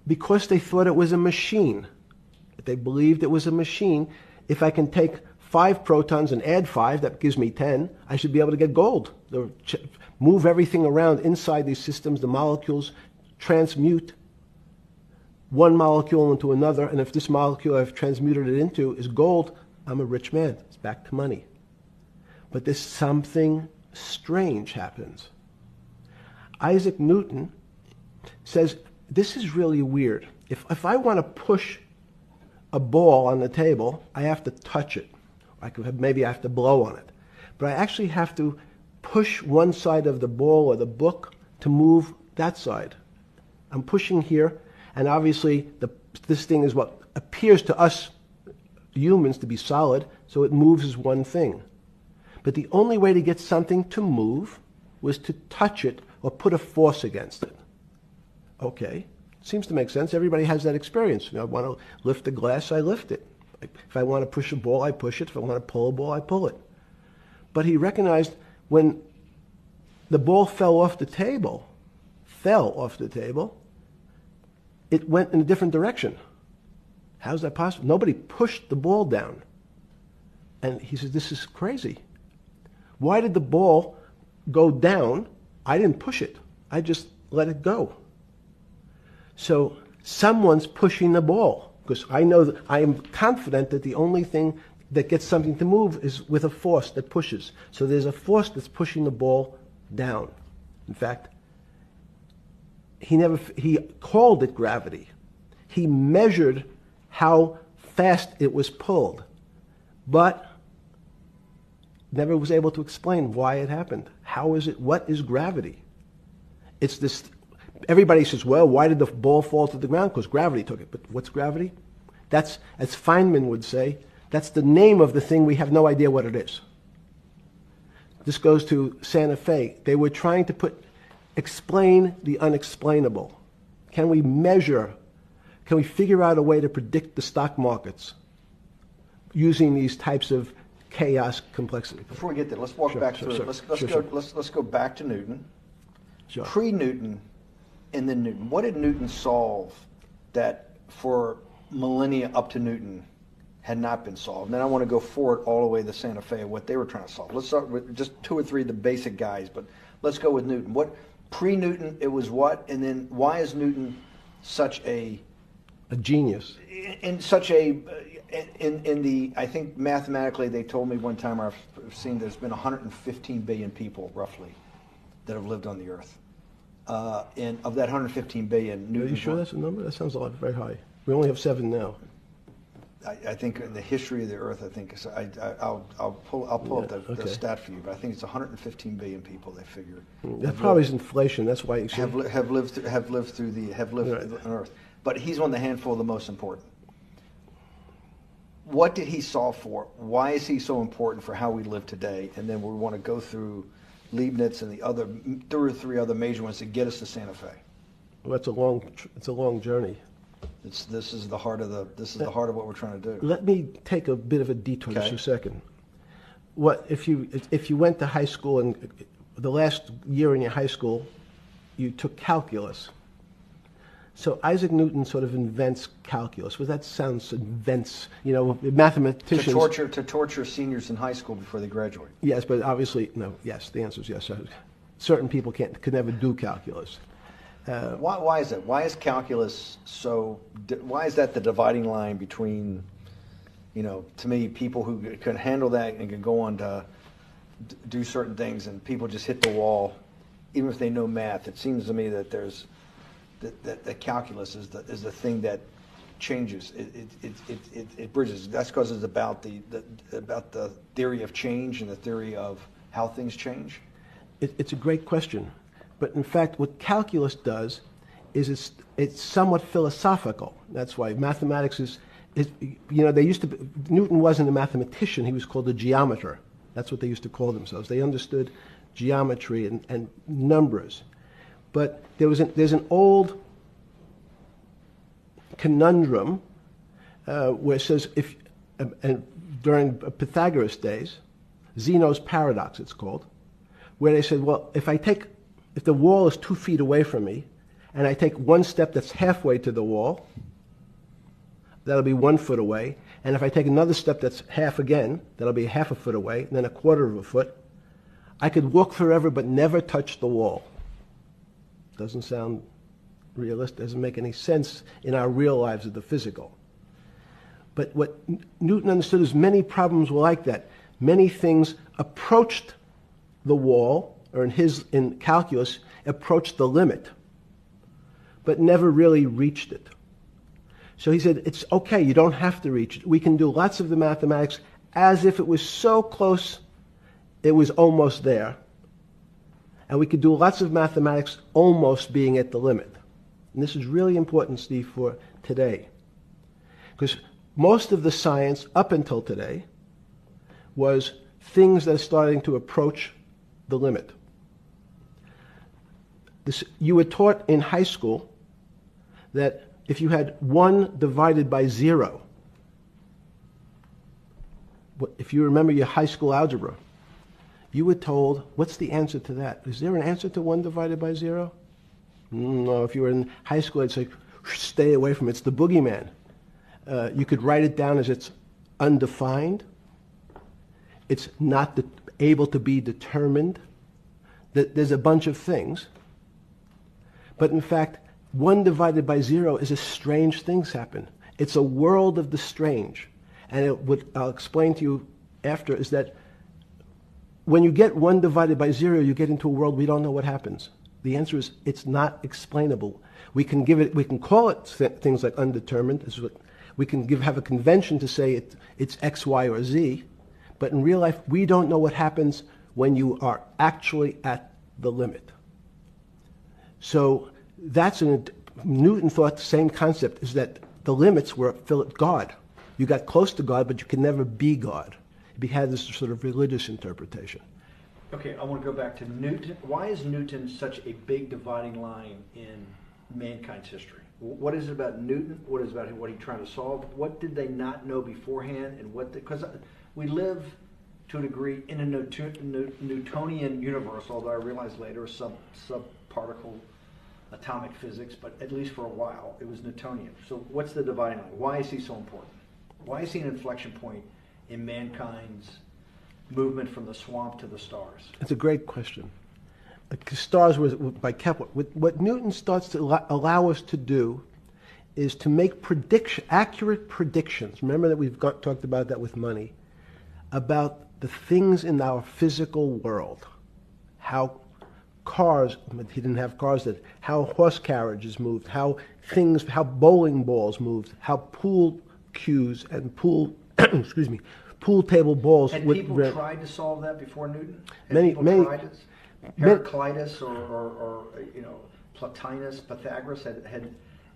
because they thought it was a machine, they believed it was a machine, if I can take 5 protons and add 5, that gives me 10, I should be able to get gold. Move everything around inside these systems, the molecules transmute one molecule into another, and if this molecule I've transmuted it into is gold, I'm a rich man. It's back to money. But there's something strange happens. Isaac Newton says, this is really weird. If I want to push a ball on the table, I have to touch it. Maybe I have to blow on it. But I actually have to push one side of the ball or the book to move that side. I'm pushing here, and obviously this thing is what appears to us humans to be solid, so it moves as one thing. But the only way to get something to move was to touch it or put a force against it. Okay, seems to make sense. Everybody has that experience. I want to lift a glass, I lift it. If I want to push a ball, I push it. If I want to pull a ball, I pull it. But he recognized when the ball fell off the table, it went in a different direction. How's that possible? Nobody pushed the ball down. And he said, this is crazy. Why did the ball go down? I didn't push it. I just let it go. So someone's pushing the ball, because I know that I am confident that the only thing that gets something to move is with a force that pushes. So there's a force that's pushing the ball down. In fact, he called it gravity. He measured how fast it was pulled, but never was able to explain why it happened. How is it? What is gravity? It's this. Everybody says, well, why did the ball fall to the ground? Because gravity took it. But what's gravity? That's, as Feynman would say, that's the name of the thing. We have no idea what it is. This goes to Santa Fe. They were trying to explain the unexplainable. Can we measure? Can we figure out a way to predict the stock markets using these types of chaos complexity? Before we get there, let's walk back through it. Let's go back to Newton. Sure. Pre-Newton and then Newton. What did Newton solve that for millennia up to Newton had not been solved? And then I want to go forward all the way to Santa Fe, what they were trying to solve. Let's start with just 2 or 3 of the basic guys, but let's go with Newton. What pre-Newton, it was what? And then why is Newton such a genius? In such a in the, I think mathematically they told me one time, I've seen there's been 115 billion people roughly that have lived on the earth. And of that 115 billion, Newton. Are you sure that's a number? That sounds a lot very high. We only have 7 now. I think in the history of the earth, I think I'll pull up the stat for you, but I think it's 115 billion people. They figure that probably is inflation. That's why you have lived on Earth. But he's one of the handful of the most important. What did he solve for? Why is he so important for how we live today? And then we want to go through Leibniz and the other 2 or 3 other major ones to get us to Santa Fe. Well, it's a long journey. This is the heart of what we're trying to do. Let me take a bit of a detour Okay. just a second. What if you went to high school and the last year in your high school, you took calculus? So Isaac Newton sort of invents calculus. Well, that sounds invents. Mathematicians. To torture seniors in high school before they graduate. Yes, but obviously no. Yes, the answer is yes. Certain people could never do calculus. Why is that? Why is calculus so? Why is that the dividing line between, to me, people who can handle that and can go on to do certain things, and people just hit the wall, even if they know math? It seems to me that there's that calculus is the thing that changes. It bridges. That's because it's about the theory of change and the theory of how things change. It's a great question. But in fact, what calculus does is it's somewhat philosophical. That's why mathematics is Newton wasn't a mathematician, he was called a geometer. That's what they used to call themselves. They understood geometry and numbers. But there's an old conundrum where it says, during Pythagoras' days, Zeno's paradox it's called, where they said, well, if the wall is 2 feet away from me, and I take one step that's halfway to the wall, that'll be 1 foot away. And if I take another step that's half again, that'll be half a foot away, and then a quarter of a foot. I could walk forever but never touch the wall. Doesn't sound realistic, doesn't make any sense in our real lives of the physical. But what Newton understood is many problems were like that. Many things approached the wall, or in calculus, approached the limit, but never really reached it. So he said, it's okay, you don't have to reach it. We can do lots of the mathematics as if it was so close it was almost there. And we could do lots of mathematics almost being at the limit. And this is really important, Steve, for today. Because most of the science up until today was things that are starting to approach the limit. You were taught in high school that if you had 1 divided by 0, if you remember your high school algebra, you were told, what's the answer to that? Is there an answer to 1 divided by 0? No, if you were in high school, I'd say, stay away from it. It's the boogeyman. You could write it down as it's undefined. It's not able to be determined. There's a bunch of things. But in fact, 1 divided by 0 is a strange things happen. It's a world of the strange. And what I'll explain to you after is that when you get 1 divided by 0, you get into a world we don't know what happens. The answer is it's not explainable. We can call it things like undetermined. We can have a convention to say it's X, Y, or Z. But in real life, we don't know what happens when you are actually at the limit. So Newton thought the same concept, is that the limits were God. You got close to God, but you could never be God. He had this sort of religious interpretation. Okay, I want to go back to Newton. Why is Newton such a big dividing line in mankind's history? What is it about Newton? What is it about what he's trying to solve? What did they not know beforehand? And because we live to a degree in a Newtonian universe, although I realized later subparticle atomic physics, but at least for a while it was Newtonian. So what's the dividing line? Why is he so important? Why is he an inflection point in mankind's movement from the swamp to the stars? It's a great question. The stars were by Kepler. What Newton starts to allow us to do is to make accurate predictions. Remember that we've talked about that with money, about the things in our physical world, how cars, he didn't have cars, that how horse carriages moved, how bowling balls moved, how pool cues and pool table balls. Had people tried to solve that before Newton? Heraclitus or Plotinus, Pythagoras, had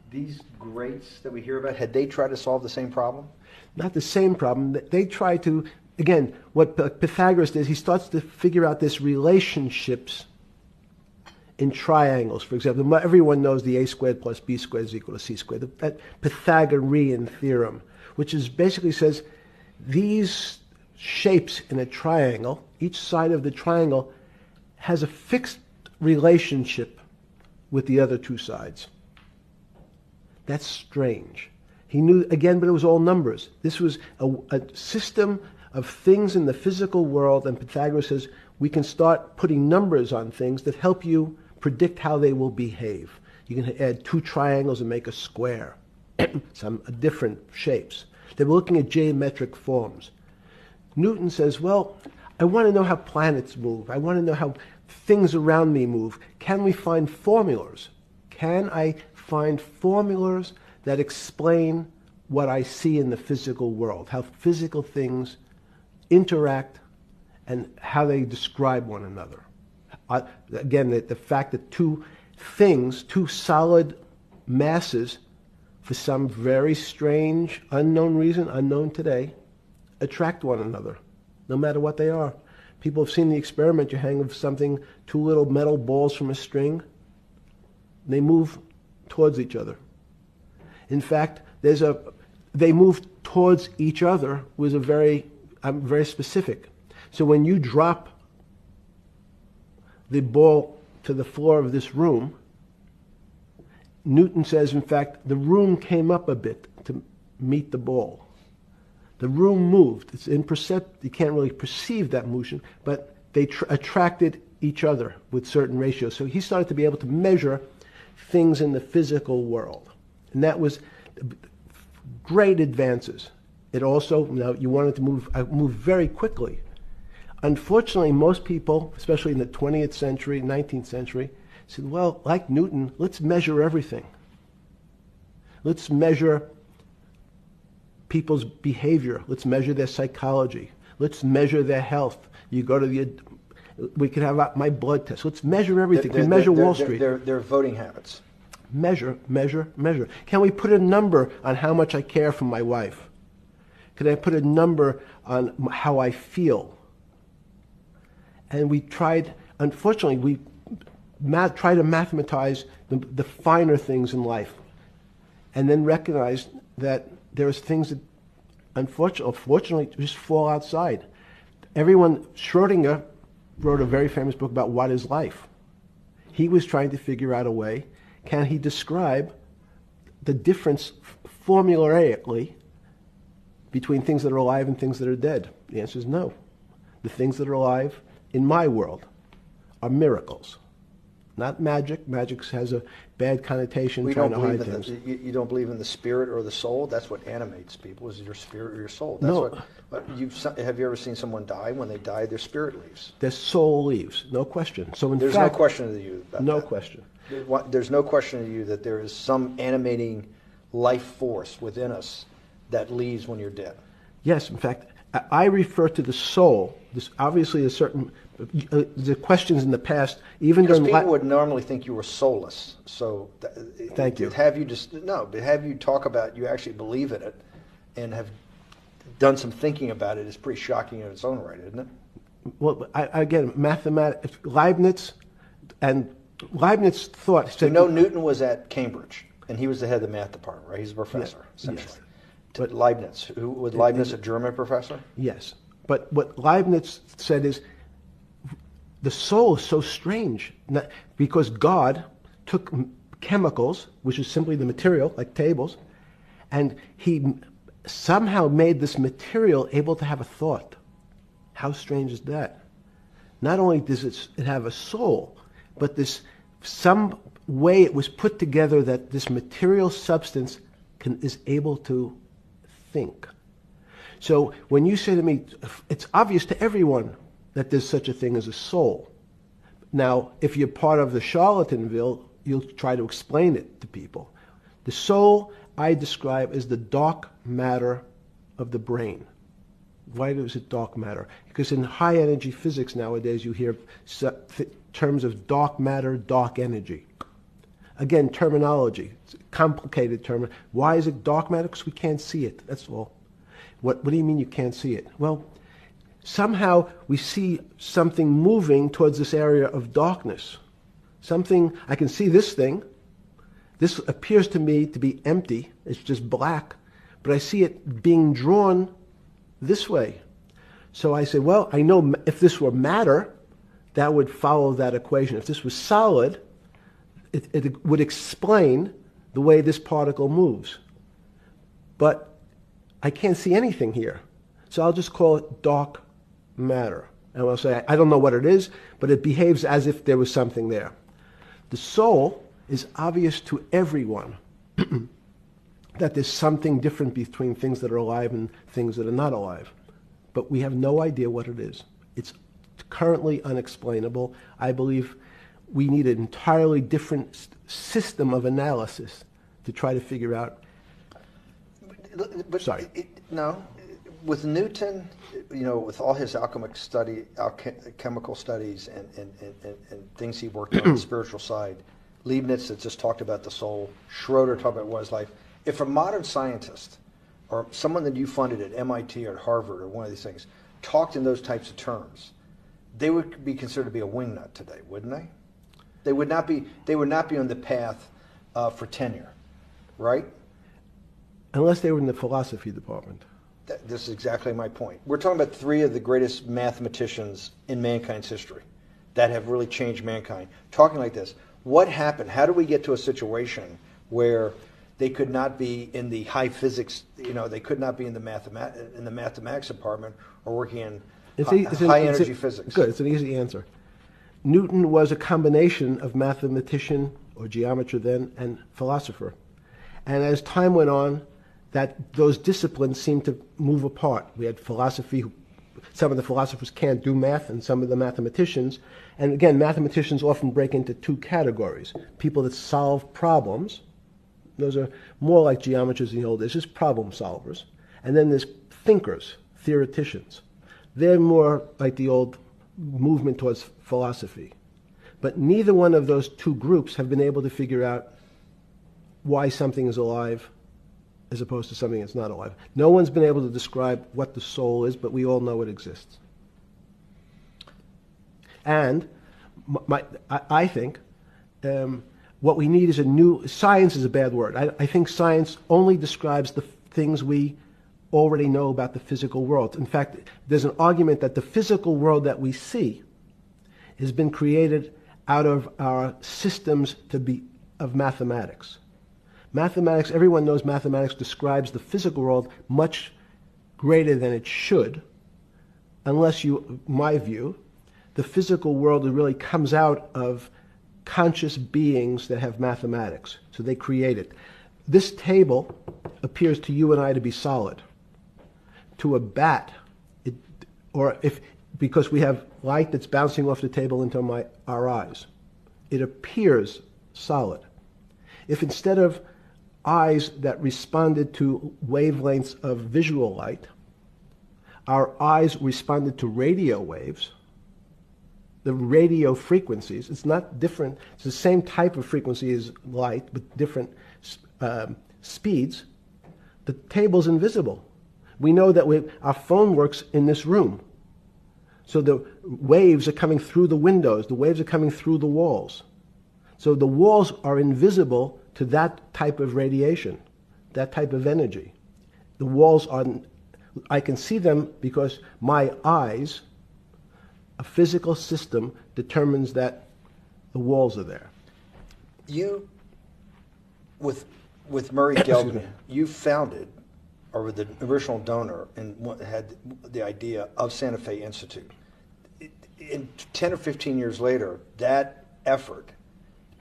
these greats that we hear about, had they tried to solve the same problem? Not the same problem. They tried to again, what Pythagoras does, he starts to figure out this relationships in triangles. For example, everyone knows the a squared plus b squared is equal to c squared. That Pythagorean theorem, which is basically says these shapes in a triangle, each side of the triangle has a fixed relationship with the other two sides. That's strange. He knew, again, but it was all numbers. This was a system of things in the physical world, and Pythagoras says we can start putting numbers on things that help you predict how they will behave. You can add two triangles and make a square, some different shapes. They were looking at geometric forms. Newton says, well, I want to know how planets move. I want to know how things around me move. Can we find formulas? Can I find formulas that explain what I see in the physical world, how physical things interact and how they describe one another? Again, the fact that two things, two solid masses, for some very strange, unknown reason, unknown today, attract one another, no matter what they are. People have seen the experiment. You hang something, two little metal balls from a string, they move towards each other. In fact, they move towards each other was very specific. So when you drop the ball to the floor of this room, Newton says, in fact, the room came up a bit to meet the ball. The room moved. It's imperceptible. You can't really perceive that motion, but they attracted each other with certain ratios. So he started to be able to measure things in the physical world. And that was great advances. It also, now you wanted to move very quickly. Unfortunately, most people, especially in the 20th century, 19th century, said, well, like Newton, let's measure everything. Let's measure people's behavior. Let's measure their psychology. Let's measure their health. You go to we could have my blood test. Let's measure everything. We measure Wall Street. Their voting habits. Measure, measure, measure. Can we put a number on how much I care for my wife? Can I put a number on how I feel? And we tried, unfortunately, we try to mathematize the finer things in life, and then recognize that there's things that unfortunately just fall outside. Schrodinger wrote a very famous book about what is life. He was trying to figure out a way, can he describe the difference formulaically between things that are alive and things that are dead? The answer is no. The things that are alive in my world are miracles, not magic. Magic has a bad connotation, trying to hide things. You don't believe in the spirit or the soul? That's what animates people, is your spirit or your soul. That's No. Have you ever seen someone die? When they die, their spirit leaves. Their soul leaves, no question. So in There's fact, no question to you about no that. question. There's no question to you that there is some animating life force within us that leaves when you're dead. Yes, in fact, I refer to the soul. This obviously is certain. The questions in the past, even Because during people would normally think you were soulless. So, Thank you. To have you talk about you actually believe in it, and have done some thinking about it is pretty shocking in its own right, isn't it? Well, again, mathematics. Leibniz thought. So Newton was at Cambridge, and he was the head of the math department, right? He's a professor, Yes, essentially. yes. But Leibniz, was Leibniz a German professor? Yes, but what Leibniz said is the soul is so strange because God took chemicals, which is simply the material, like tables, and he somehow made this material able to have a thought. How strange is that? Not only does it have a soul, but some way it was put together that this material substance is able to think. So when you say to me, it's obvious to everyone that there's such a thing as a soul. Now, if you're part of the Charlatanville, you'll try to explain it to people. The soul I describe as the dark matter of the brain. Why is it dark matter? Because in high energy physics nowadays you hear terms of dark matter, dark energy. Again, terminology. It's a complicated term. Why is it dark matter? Because we can't see it. That's all. What do you mean you can't see it? Well, somehow we see something moving towards this area of darkness. Something, I can see this thing. This appears to me to be empty. It's just black. But I see it being drawn this way. So I say, well, I know if this were matter, that would follow that equation. If this was solid, it would explain the way this particle moves. But I can't see anything here. So I'll just call it dark matter. And I'll say, I don't know what it is, but it behaves as if there was something there. The soul is obvious to everyone that there's something different between things that are alive and things that are not alive. But we have no idea what it is. It's currently unexplainable. I believe we need an entirely different system of analysis to try to figure out. But Sorry. No, with Newton, with all his alchemical studies and things he worked on the spiritual side, Leibniz had just talked about the soul, Schroeder talked about what is life. If a modern scientist or someone that you funded at MIT or at Harvard or one of these things talked in those types of terms, they would be considered to be a wingnut today, wouldn't they? They would not be on the path for tenure, right? Unless they were in the philosophy department. This is exactly my point. We're talking about three of the greatest mathematicians in mankind's history that have really changed mankind. Talking like this, what happened? How do we get to a situation where they could not be in the high physics, they could not be in the mathematics department or working in high energy physics? Good, it's an easy answer. Newton was a combination of mathematician, or geometer then, and philosopher. And as time went on, those disciplines seemed to move apart. We had philosophy. Some of the philosophers can't do math, and some of the mathematicians. And again, mathematicians often break into two categories. People that solve problems. Those are more like geometers in the old days, just problem solvers. And then there's thinkers, theoreticians. They're more like the old movement towards philosophy. But neither one of those two groups have been able to figure out why something is alive as opposed to something that's not alive. No one's been able to describe what the soul is, but we all know it exists. And I think what we need is science is a bad word. I think science only describes the things we already know about the physical world. In fact, there's an argument that the physical world that we see has been created out of our systems of mathematics. Mathematics, everyone knows mathematics describes the physical world much greater than it should, unless my view, the physical world really comes out of conscious beings that have mathematics. So they create it. This table appears to you and I to be solid. To a bat, because we have light that's bouncing off the table into our eyes, it appears solid. If instead of eyes that responded to wavelengths of visual light, our eyes responded to radio waves, the radio frequencies, it's not different, it's the same type of frequency as light, but different speeds, the table's invisible. We know that our phone works in this room. So the waves are coming through the windows, the waves are coming through the walls. So the walls are invisible to that type of radiation, that type of energy. The walls I can see them because my eyes, a physical system, determines that the walls are there. You, with Murray Gelman, you founded, or were the original donor, and had the idea of Santa Fe Institute. In 10 or 15 years later, that effort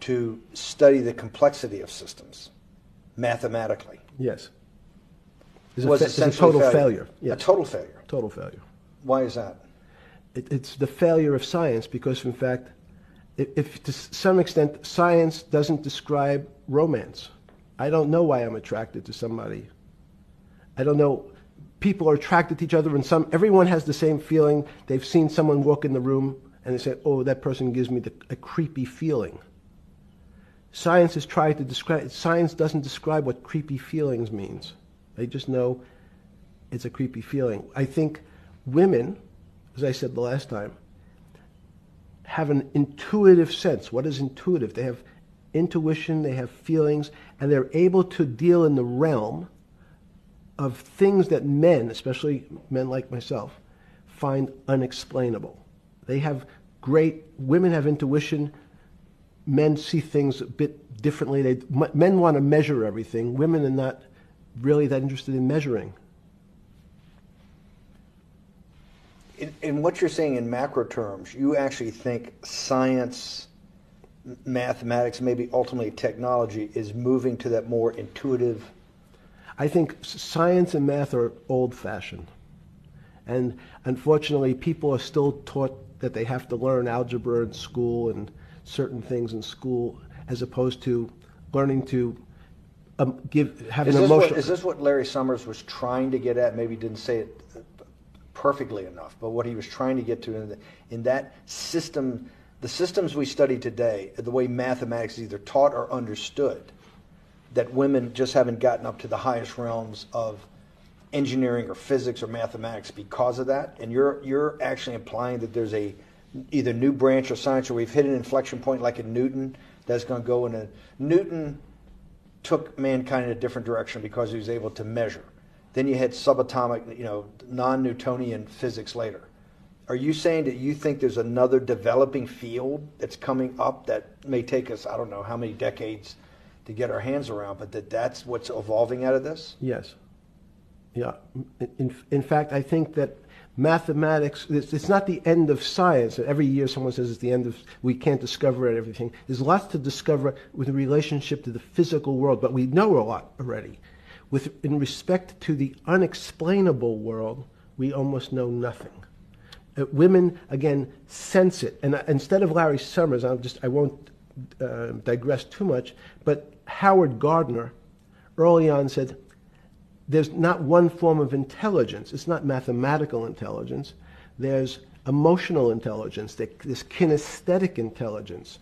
to study the complexity of systems mathematically. Yes. Was it's a total failure. Yes. A total failure. Total failure. Why is that? It's the failure of science because, in fact, if to some extent science doesn't describe romance. I don't know why I'm attracted to somebody. I don't know. People are attracted to each other, and everyone has the same feeling. They've seen someone walk in the room, and they say, "Oh, that person gives me a creepy feeling." Science has tried to describe. Science doesn't describe what creepy feelings means. They just know it's a creepy feeling. I think women as I said the last time, have an intuitive sense. What is intuitive? They have intuition, they have feelings, and they're able to deal in the realm of things that men, especially men like myself, find unexplainable. Women have intuition, men see things a bit differently. Men want to measure everything. Women are not really that interested in measuring. In what you're saying in macro terms, you actually think science, mathematics, maybe ultimately technology is moving to that more intuitive? I think science and math are old-fashioned. And unfortunately, people are still taught that they have to learn algebra in school and certain things in school, as opposed to learning to have an emotional... Is this what Larry Summers was trying to get at? Maybe he didn't say it perfectly enough, but what he was trying to get to in that system, the systems we study today, the way mathematics is either taught or understood, that women just haven't gotten up to the highest realms of engineering or physics or mathematics because of that, and you're actually implying that there's a either new branch of science, or we've hit an inflection point like in Newton that's going to go in a... Newton took mankind in a different direction because he was able to measure. Then you had subatomic, non-Newtonian physics later. Are you saying that you think there's another developing field that's coming up that may take us, I don't know how many decades to get our hands around, but that's what's evolving out of this? Yes. Yeah. In fact, I think that mathematics, it's not the end of science. Every year someone says it's the end of, we can't discover everything. There's lots to discover with a relationship to the physical world, but we know a lot already. In respect to the unexplainable world, we almost know nothing. Women, again, sense it. And instead of Larry Summers, I won't digress too much, but Howard Gardner early on said, there's not one form of intelligence. It's not mathematical intelligence. There's emotional intelligence. There's kinesthetic intelligence.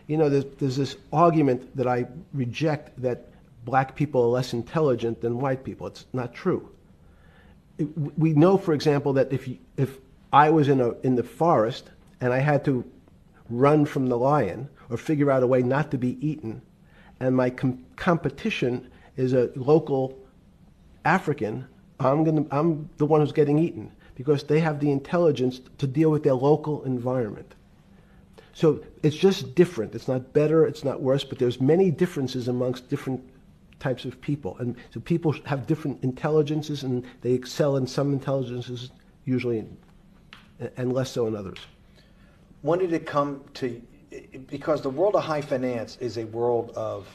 There's this argument that I reject that black people are less intelligent than white people. It's not true. We know, for example, that if I was in the forest and I had to run from the lion or figure out a way not to be eaten, and my competition is a local African, I'm the one who's getting eaten because they have the intelligence to deal with their local environment. So it's just different. It's not better, it's not worse, but there's many differences amongst different types of people. And so people have different intelligences, and they excel in some intelligences usually, and less so in others. When did it come to, because the world of high finance is a world of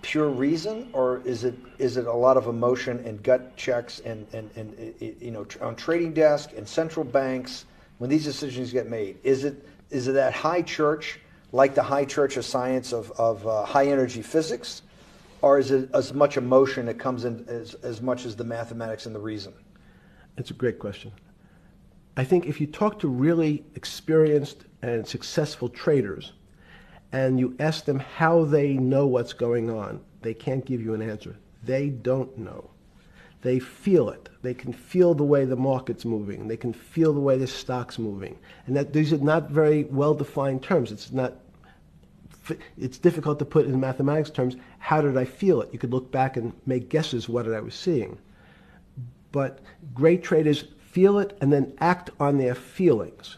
pure reason, or is it a lot of emotion and gut checks and on trading desk and central banks when these decisions get made? Is it that high church, like the high church of science of high energy physics, or is it as much emotion that comes in as much as the mathematics and the reason? That's a great question. I think if you talk to really experienced and successful traders and you ask them how they know what's going on, they can't give you an answer. They don't know. They feel it. They can feel the way the market's moving. They can feel the way the stock's moving. And that these are not very well-defined terms. It's difficult to put in mathematics terms, how did I feel it? You could look back and make guesses what I was seeing. But great traders feel it and then act on their feelings.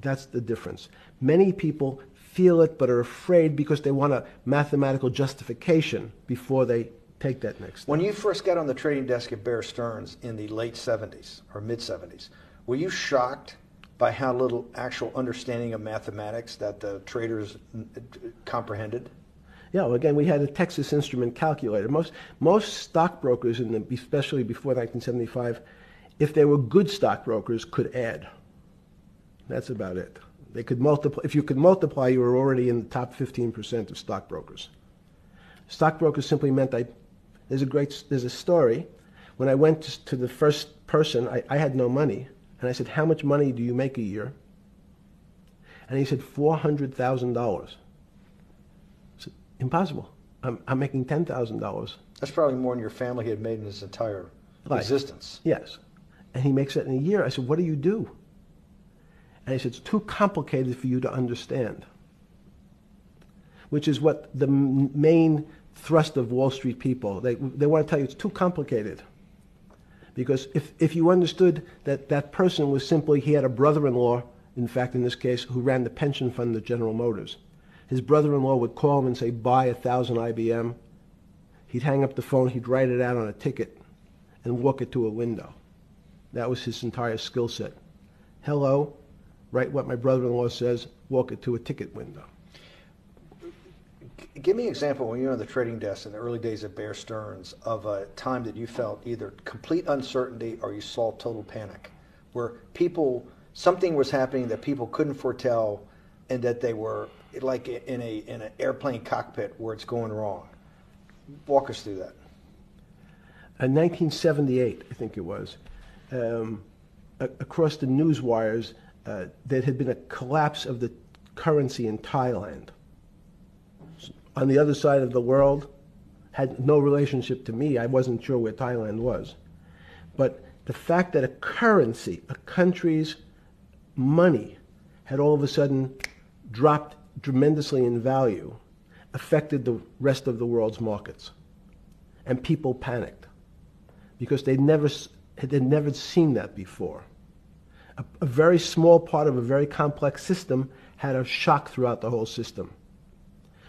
That's the difference. Many people feel it but are afraid because they want a mathematical justification before they take that next step. When you first got on the trading desk at Bear Stearns in the late 70s or mid-70s, were you shocked by how little actual understanding of mathematics that the traders comprehended? Yeah, well, again, we had a Texas Instrument calculator. Most stockbrokers, especially before 1975, if they were good stockbrokers, could add. That's about it. They could multiply. If you could multiply, you were already in the top 15% of stockbrokers. Stockbrokers simply meant there's a story. When I went to the first person, I had no money. And I said, how much money do you make a year? And he said, $400,000. I said, impossible. I'm making $10,000. That's probably more than your family had made in its entire existence. Yes. And he makes it in a year. I said, what do you do? And he said, it's too complicated for you to understand, which is what the main thrust of Wall Street people, they want to tell you it's too complicated. Because if you understood that that person was simply, he had a brother-in-law, in fact, in this case, who ran the pension fund at General Motors. His brother-in-law would call him and say, buy 1,000 IBM. He'd hang up the phone, he'd write it out on a ticket and walk it to a window. That was his entire skill set. Hello, write what my brother-in-law says, walk it to a ticket window. Give me an example when you were on the trading desk in the early days of Bear Stearns of a time that you felt either complete uncertainty or you saw total panic, where something was happening that people couldn't foretell and that they were like in an airplane cockpit where it's going wrong. Walk us through that. In 1978, I think it was, across the news wires, there had been a collapse of the currency in Thailand. On the other side of the world, had no relationship to me. I wasn't sure where Thailand was. But the fact that a currency, a country's money, had all of a sudden dropped tremendously in value, affected the rest of the world's markets. And people panicked because they'd never seen that before. A very small part of a very complex system had a shock throughout the whole system.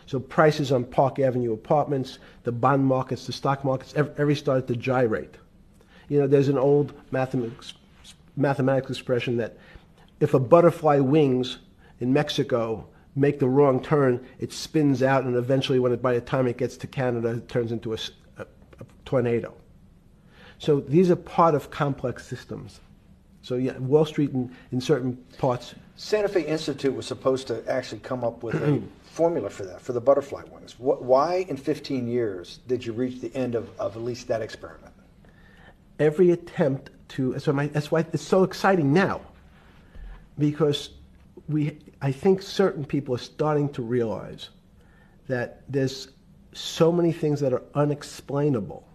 So prices on Park Avenue apartments, the bond markets, the stock markets, every started to gyrate. You know, there's an old mathematics expression that if a butterfly wings in Mexico make the wrong turn, it spins out, and eventually, by the time it gets to Canada, it turns into a tornado. So these are part of complex systems. So yeah, Wall Street in certain parts. Santa Fe Institute was supposed to actually come up with a formula for that, for the butterfly wings. Why in 15 years did you reach the end of at least that experiment? Every attempt to, that's why it's so exciting now, because I think certain people are starting to realize that there's so many things that are unexplainable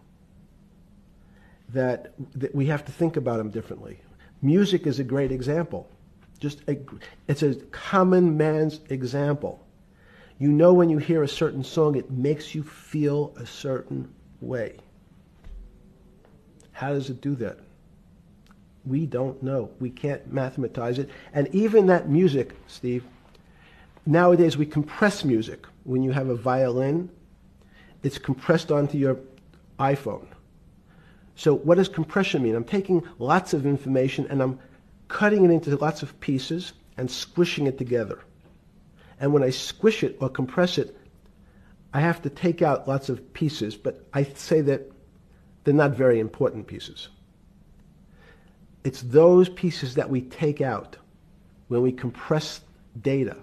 that we have to think about them differently. Music is a great example. It's a common man's example. You know when you hear a certain song, it makes you feel a certain way. How does it do that? We don't know. We can't mathematize it. And even that music, Steve, nowadays we compress music. When you have a violin, it's compressed onto your iPhone. So what does compression mean? I'm taking lots of information and I'm cutting it into lots of pieces and squishing it together. And when I squish it or compress it, I have to take out lots of pieces, but I say that they're not very important pieces. It's those pieces that we take out when we compress data,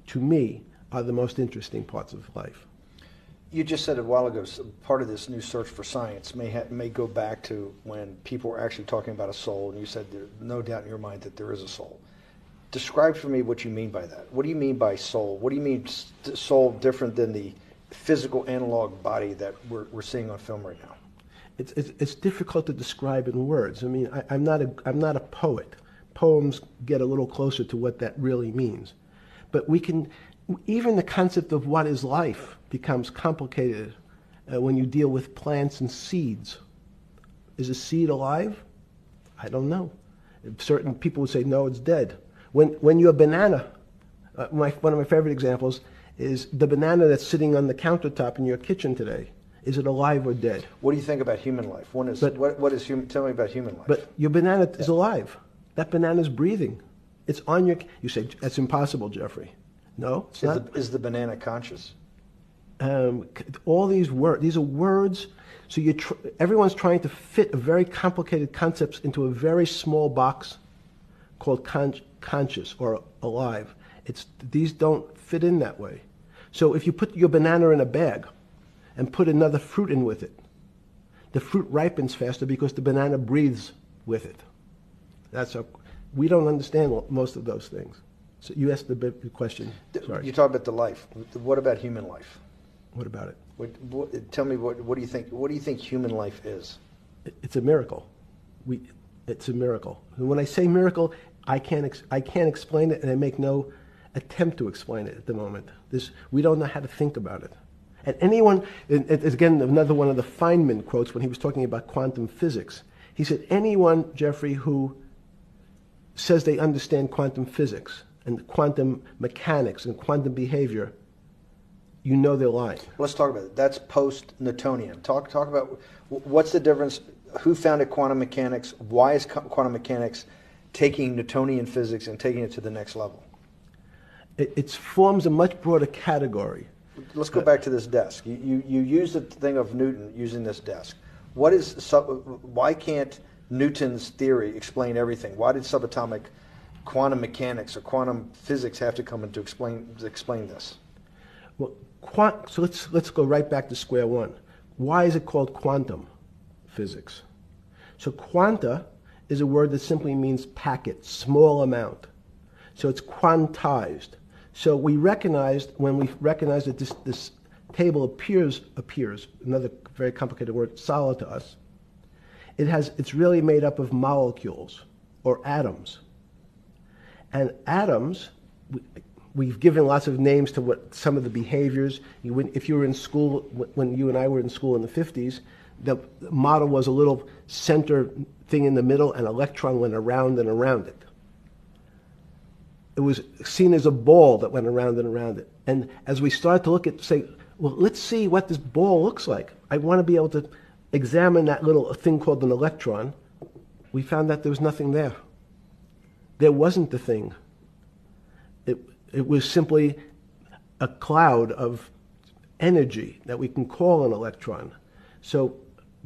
to me, are the most interesting parts of life. You just said a while ago, part of this new search for science may go back to when people were actually talking about a soul, and you said there's no doubt in your mind that there is a soul. Describe for me what you mean by that. What do you mean by soul? What do you mean soul different than the physical analog body that we're seeing on film right now? It's difficult to describe in words. I mean, I'm not a poet. Poems get a little closer to what that really means. But even the concept of what is life becomes complicated when you deal with plants and seeds. Is a seed alive? I don't know. Certain people would say, no, it's dead. When you're a banana, one of my favorite examples is the banana that's sitting on the countertop in your kitchen today. Is it alive or dead? What do you think about human life? Tell me about human life. But your banana is alive. That banana is breathing. It's on your... You say, that's impossible, Jeffrey. No, it's not. Is the banana conscious? All these are words. So everyone's trying to fit a very complicated concepts into a very small box called conscious or alive. These don't fit in that way. So if you put your banana in a bag and put another fruit in with it, the fruit ripens faster because the banana breathes with it. We don't understand most of those things. So you asked the big question. Sorry. You talk about the life. What about human life? What about it? Tell me what do you think? What do you think human life is? It's a miracle. It's a miracle. And when I say miracle, I can't explain it, and I make no attempt to explain it at the moment. We don't know how to think about it. And anyone, it's again another one of the Feynman quotes when he was talking about quantum physics. He said, anyone, Jeffrey, who says they understand quantum physics and quantum mechanics and quantum behavior, you know they're lying. Let's talk about it. That's post-Newtonian. Talk about what's the difference, who founded quantum mechanics, why is quantum mechanics taking Newtonian physics and taking it to the next level? It forms a much broader category. Let's go back to this desk. You use the thing of Newton using this desk. Why can't Newton's theory explain everything? Why did subatomic quantum mechanics or quantum physics have to come in to explain this? Well, so let's go right back to square one. Why is it called quantum physics? So quanta is a word that simply means packet, small amount. So it's quantized. So when we recognize that this table appears, another very complicated word, solid to us, it's really made up of molecules or atoms. And atoms, we've given lots of names to what some of the behaviors. If you were in school, when you and I were in school in the 50s, the model was a little center thing in the middle, and an electron went around and around it. It was seen as a ball that went around and around it. And as we started to look at, say, well, let's see what this ball looks like. I want to be able to examine that little thing called an electron. We found that there was nothing there. There wasn't the thing. It was simply a cloud of energy that we can call an electron. So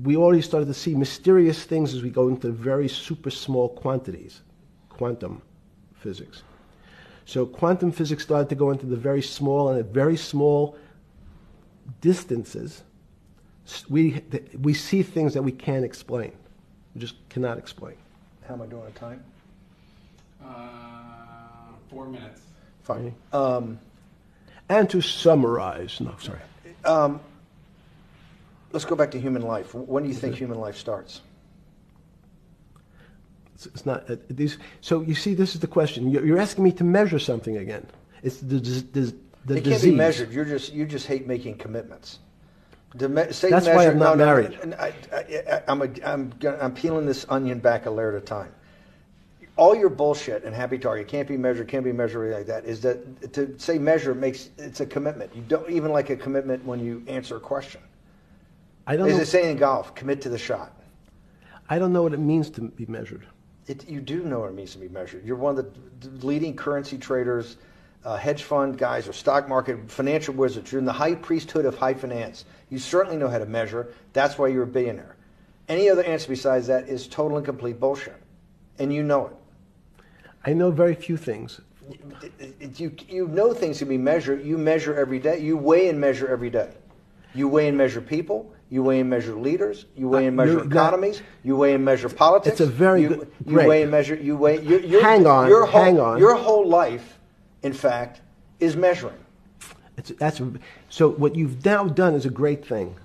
we already started to see mysterious things as we go into very super small quantities, quantum physics. So quantum physics started to go into the very small, and at very small distances, we see things that we can't explain. We just cannot explain. How am I doing on time? 4 minutes. Fine. And to summarize, no, sorry. Let's go back to human life. When do you think human life starts? It's not these. So you see, this is the question. You're asking me to measure something again. It's the disease. It can't be measured. You just hate making commitments. That's why I'm not married. I'm peeling this onion back a layer at a time. All your bullshit and happy target can't be measured like that. Is that to say measure it's a commitment. You don't even like a commitment when you answer a question. I don't know. As they say in golf, commit to the shot. I don't know what it means to be measured. You do know what it means to be measured. You're one of the leading currency traders, hedge fund guys, or stock market financial wizards. You're in the high priesthood of high finance. You certainly know how to measure. That's why you're a billionaire. Any other answer besides that is total and complete bullshit, and you know it. I know very few things. You know things can be measured. You measure every day. You weigh and measure every day. You weigh and measure people. You weigh and measure leaders. You weigh and measure economies. You weigh and measure politics. It's a very good. You weigh and measure. You weigh. Hang on. Your whole life, in fact, is measuring. So what you've now done is a great thing.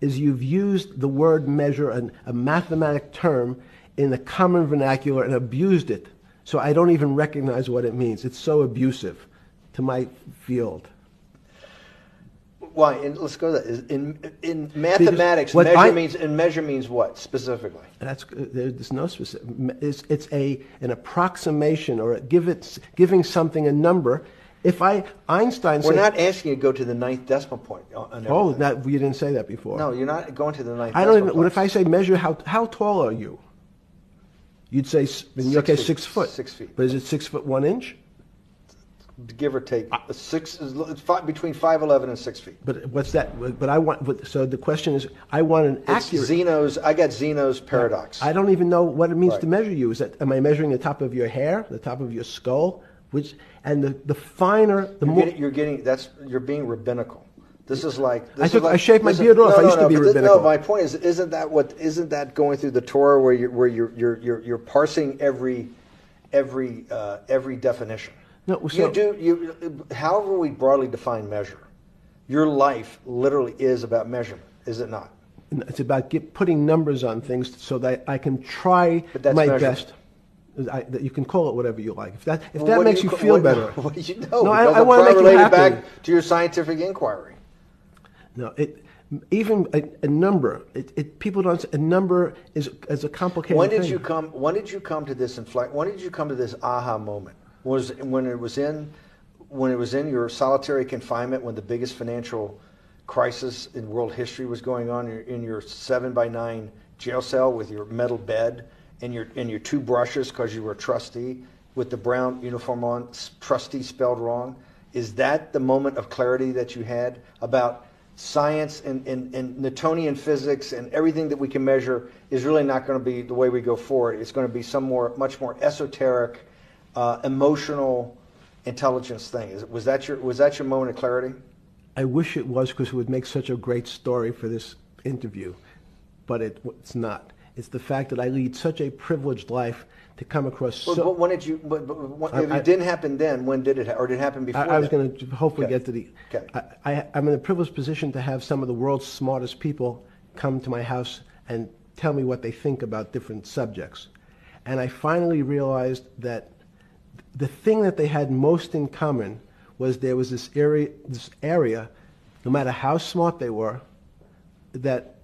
Is you've used the word measure, a mathematic term, in the common vernacular and abused it. So I don't even recognize what it means. It's so abusive to my field. Why? And let's go to that. In mathematics, measure means what specifically? There's no specific. It's an approximation, or giving something a number. Einstein said, we're not asking you to go to the ninth decimal point. You didn't say that before. No, you're not going to the ninth. I don't even. What if I say measure how tall are you? You'd say in your case 6 foot. 6 feet. But is it 6 foot 1 inch? Give or take, between 5'11" and 6 feet. But what's that? But so the question is, I want an accurate. I got Zeno's paradox. I don't even know what it means to measure you. Am I measuring the top of your hair, the top of your skull, and the finer, the more you're being rabbinical. This is like I shaved my beard off. I used to be rabbinical. No, my point is, isn't that going through the Torah where you're parsing every definition? No, however we broadly define measure, your life literally is about measurement, is it not? It's about putting numbers on things so that I can try my best. That you can call it whatever you like. If that Well, what do makes you feel better. What do you know? No, Because I I'm wanna trying make to you relate it happy. back to your scientific inquiry. No, even a number. People don't. A number is a complicated When did thing. you come? When did you come to this When did you come to this aha moment? Was when it was in your solitary confinement, when the biggest financial crisis in world history was going on, in your 7x9 jail cell with your metal bed and your two brushes because you were a trustee with the brown uniform on, trustee spelled wrong. Is that the moment of clarity that you had about science and Newtonian physics and everything that we can measure is really not going to be the way we go forward? It's going to be much more esoteric, emotional intelligence thing. Was that your moment of clarity? I wish it was, because it would make such a great story for this interview, but it's not. It's the fact that I lead such a privileged life to come across. But when did you? If it didn't happen then, when did it? Or did it happen before? I was going to hopefully get to the. Okay. I'm in a privileged position to have some of the world's smartest people come to my house and tell me what they think about different subjects, and I finally realized that the thing that they had most in common was there was this area, no matter how smart they were, that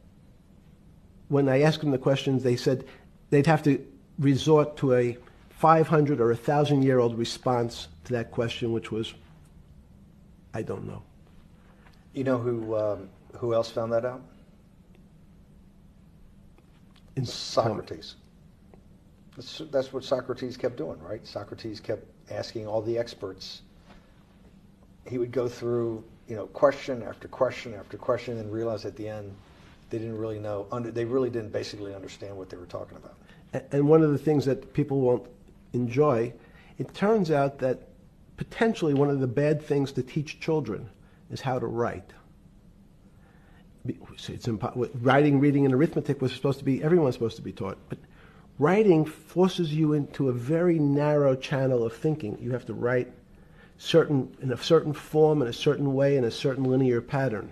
when I asked them the questions, they said they'd have to resort to a 500 or 1,000-year-old response to that question, which was, I don't know. You know who else found that out? Socrates. That's what Socrates kept doing, right? Socrates kept asking all the experts. He would go through, question after question after question, and realize at the end they didn't really know. They really didn't basically understand what they were talking about. And one of the things that people won't enjoy, it turns out that potentially one of the bad things to teach children is how to write. Writing, reading, and arithmetic was supposed to be, everyone's supposed to be taught. But writing forces you into a very narrow channel of thinking. You have to write in a certain form, in a certain way, in a certain linear pattern.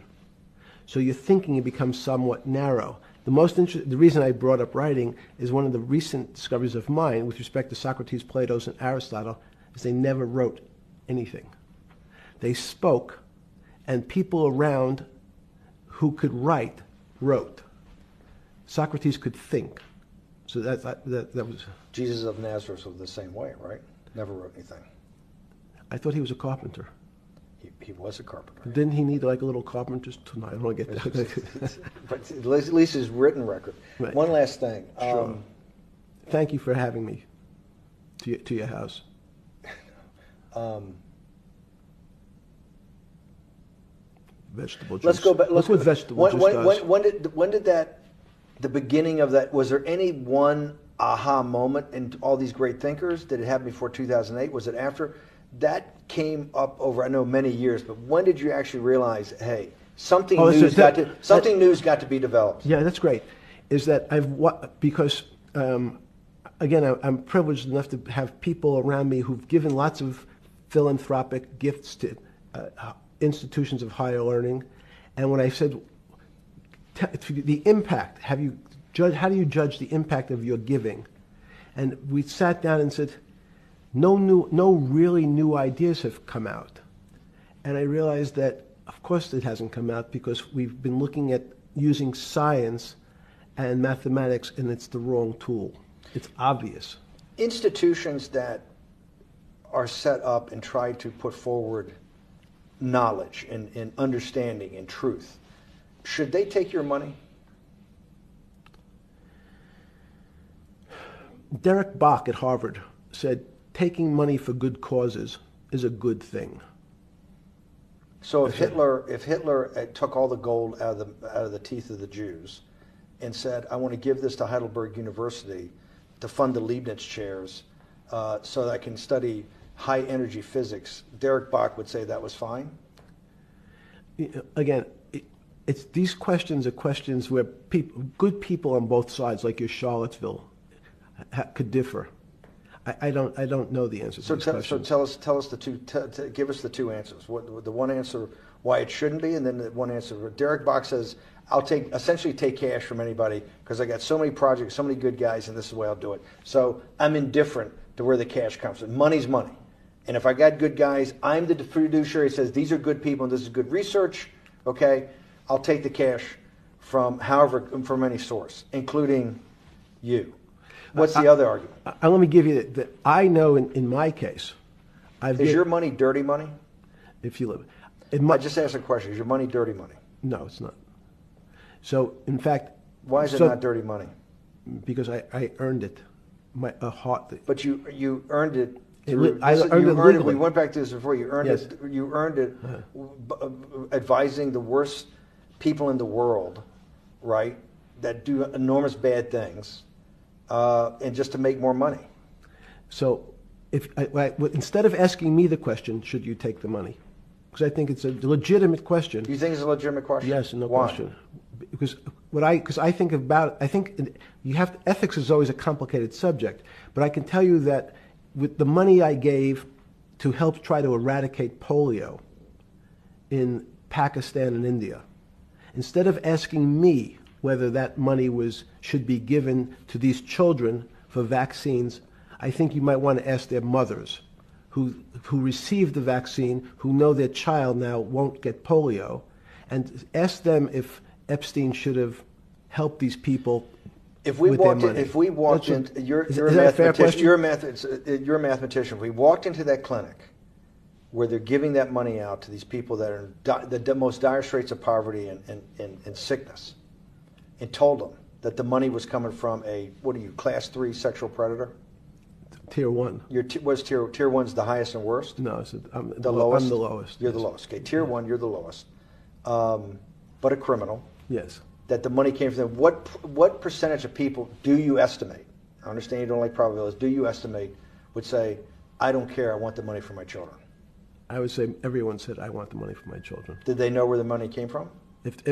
So your thinking becomes somewhat narrow. The reason I brought up writing is one of the recent discoveries of mine with respect to Socrates, Plato, and Aristotle is they never wrote anything. They spoke, and people around who could write wrote. Socrates could think. So that was... Jesus of Nazareth was the same way, right? Never wrote anything. I thought he was a carpenter. He was a carpenter. Didn't he need like a little carpenter's tonight? I don't want to get that. But at least his written record. Right. One last thing. Sure. Thank you for having me to your house. Vegetable juice. Let's go back. Look what vegetable juice does. When did that? The beginning of that. Was there any one aha moment in all these great thinkers? Did it happen before 2008? Was it after? That came up over, I know, many years. But when did you actually realize, hey, something new's got to be developed? Yeah, that's great. Is that because again, I'm privileged enough to have people around me who've given lots of philanthropic gifts to institutions of higher learning, and when I said the impact, how do you judge the impact of your giving? And we sat down and said, no really new ideas have come out. And I realized that, of course, it hasn't come out because we've been looking at using science and mathematics, and it's the wrong tool. It's obvious. Institutions that are set up and try to put forward knowledge and understanding and truth, should they take your money? Derek Bach at Harvard said, taking money for good causes is a good thing. So if Hitler took all the gold out of the teeth of the Jews and said, I want to give this to Heidelberg University to fund the Leibniz chairs so that I can study high energy physics, Derek Bach would say that was fine? Again, these questions are questions where good people on both sides, like your Charlottesville, could differ. I don't know the answer to these questions. So tell us the two. Give us the two answers. The one answer why it shouldn't be, and then the one answer. Derek Bach says, I'll essentially take cash from anybody because I got so many projects, so many good guys, and this is the way I'll do it. So I'm indifferent to where the cash comes from. Money's money. And if I got good guys, I'm the fiduciary that says these are good people and this is good research, okay? I'll take the cash from from any source, including you. What's the other argument? Let me give you that. I know in my case, Is your money dirty money? If you live, I just asked a question. Is your money dirty money? No, it's not. So, in fact, why is it not dirty money? Because I earned it, But you earned it. I earned it legally. We went back to this before. You earned Yes. it. You earned it, advising the worst people in the world, right? That do enormous bad things, and just to make more money. So, instead of asking me the question, should you take the money? Because I think it's a legitimate question. You think it's a legitimate question? Yes, no Why? question. Because I think about, ethics is always a complicated subject, but I can tell you that with the money I gave to help try to eradicate polio in Pakistan and India, instead of asking me whether that money should be given to these children for vaccines, I think you might want to ask their mothers who received the vaccine, who know their child now won't get polio, and ask them if Epstein should have helped these people with their money. If we walked in, you're a mathematician. You're a mathematician. If we walked into that clinic where they're giving that money out to these people that are in the most dire straits of poverty and sickness, and told them that the money was coming from class 3 sexual predator? Tier 1. What's tier 1's the highest and worst? No, I'm the lowest. I'm the lowest. You're the lowest. Okay, tier 1, you're the lowest. But a criminal. Yes. That the money came from them. What percentage of people do you estimate? I understand you don't like probabilities. Do you estimate would say, I don't care, I want the money for my children? I would say everyone said, I want the money for my children. Did they know where the money came from?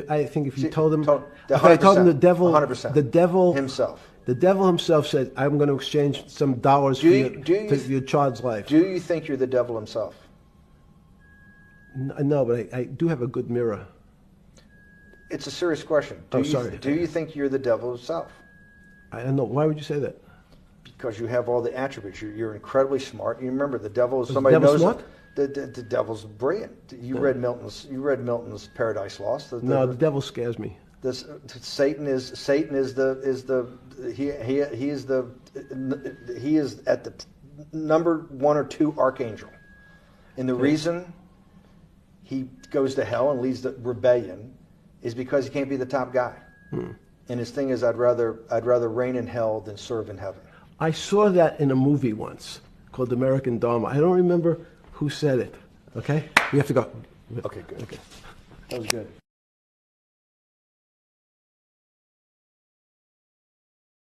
I think if you told them, if I told them the devil, 100%. the devil himself. The devil himself said, I'm going to exchange some dollars for your child's life. Do you think you're the devil himself? No, but I do have a good mirror. It's a serious question. Sorry. Do you think you're the devil himself? I don't know. Why would you say that? Because you have all the attributes. You're incredibly smart. You remember, the devil is somebody knows. Smart? The devil's brilliant. You read Milton's Paradise Lost. No, the devil scares me. Satan is at the number 1 or 2 archangel, and the reason he goes to hell and leads the rebellion is because he can't be the top guy. And his thing is, I'd rather reign in hell than serve in heaven. I saw that in a movie once called American Dharma. I don't remember who said it. Okay, we have to go. Okay, good. Okay, that was good.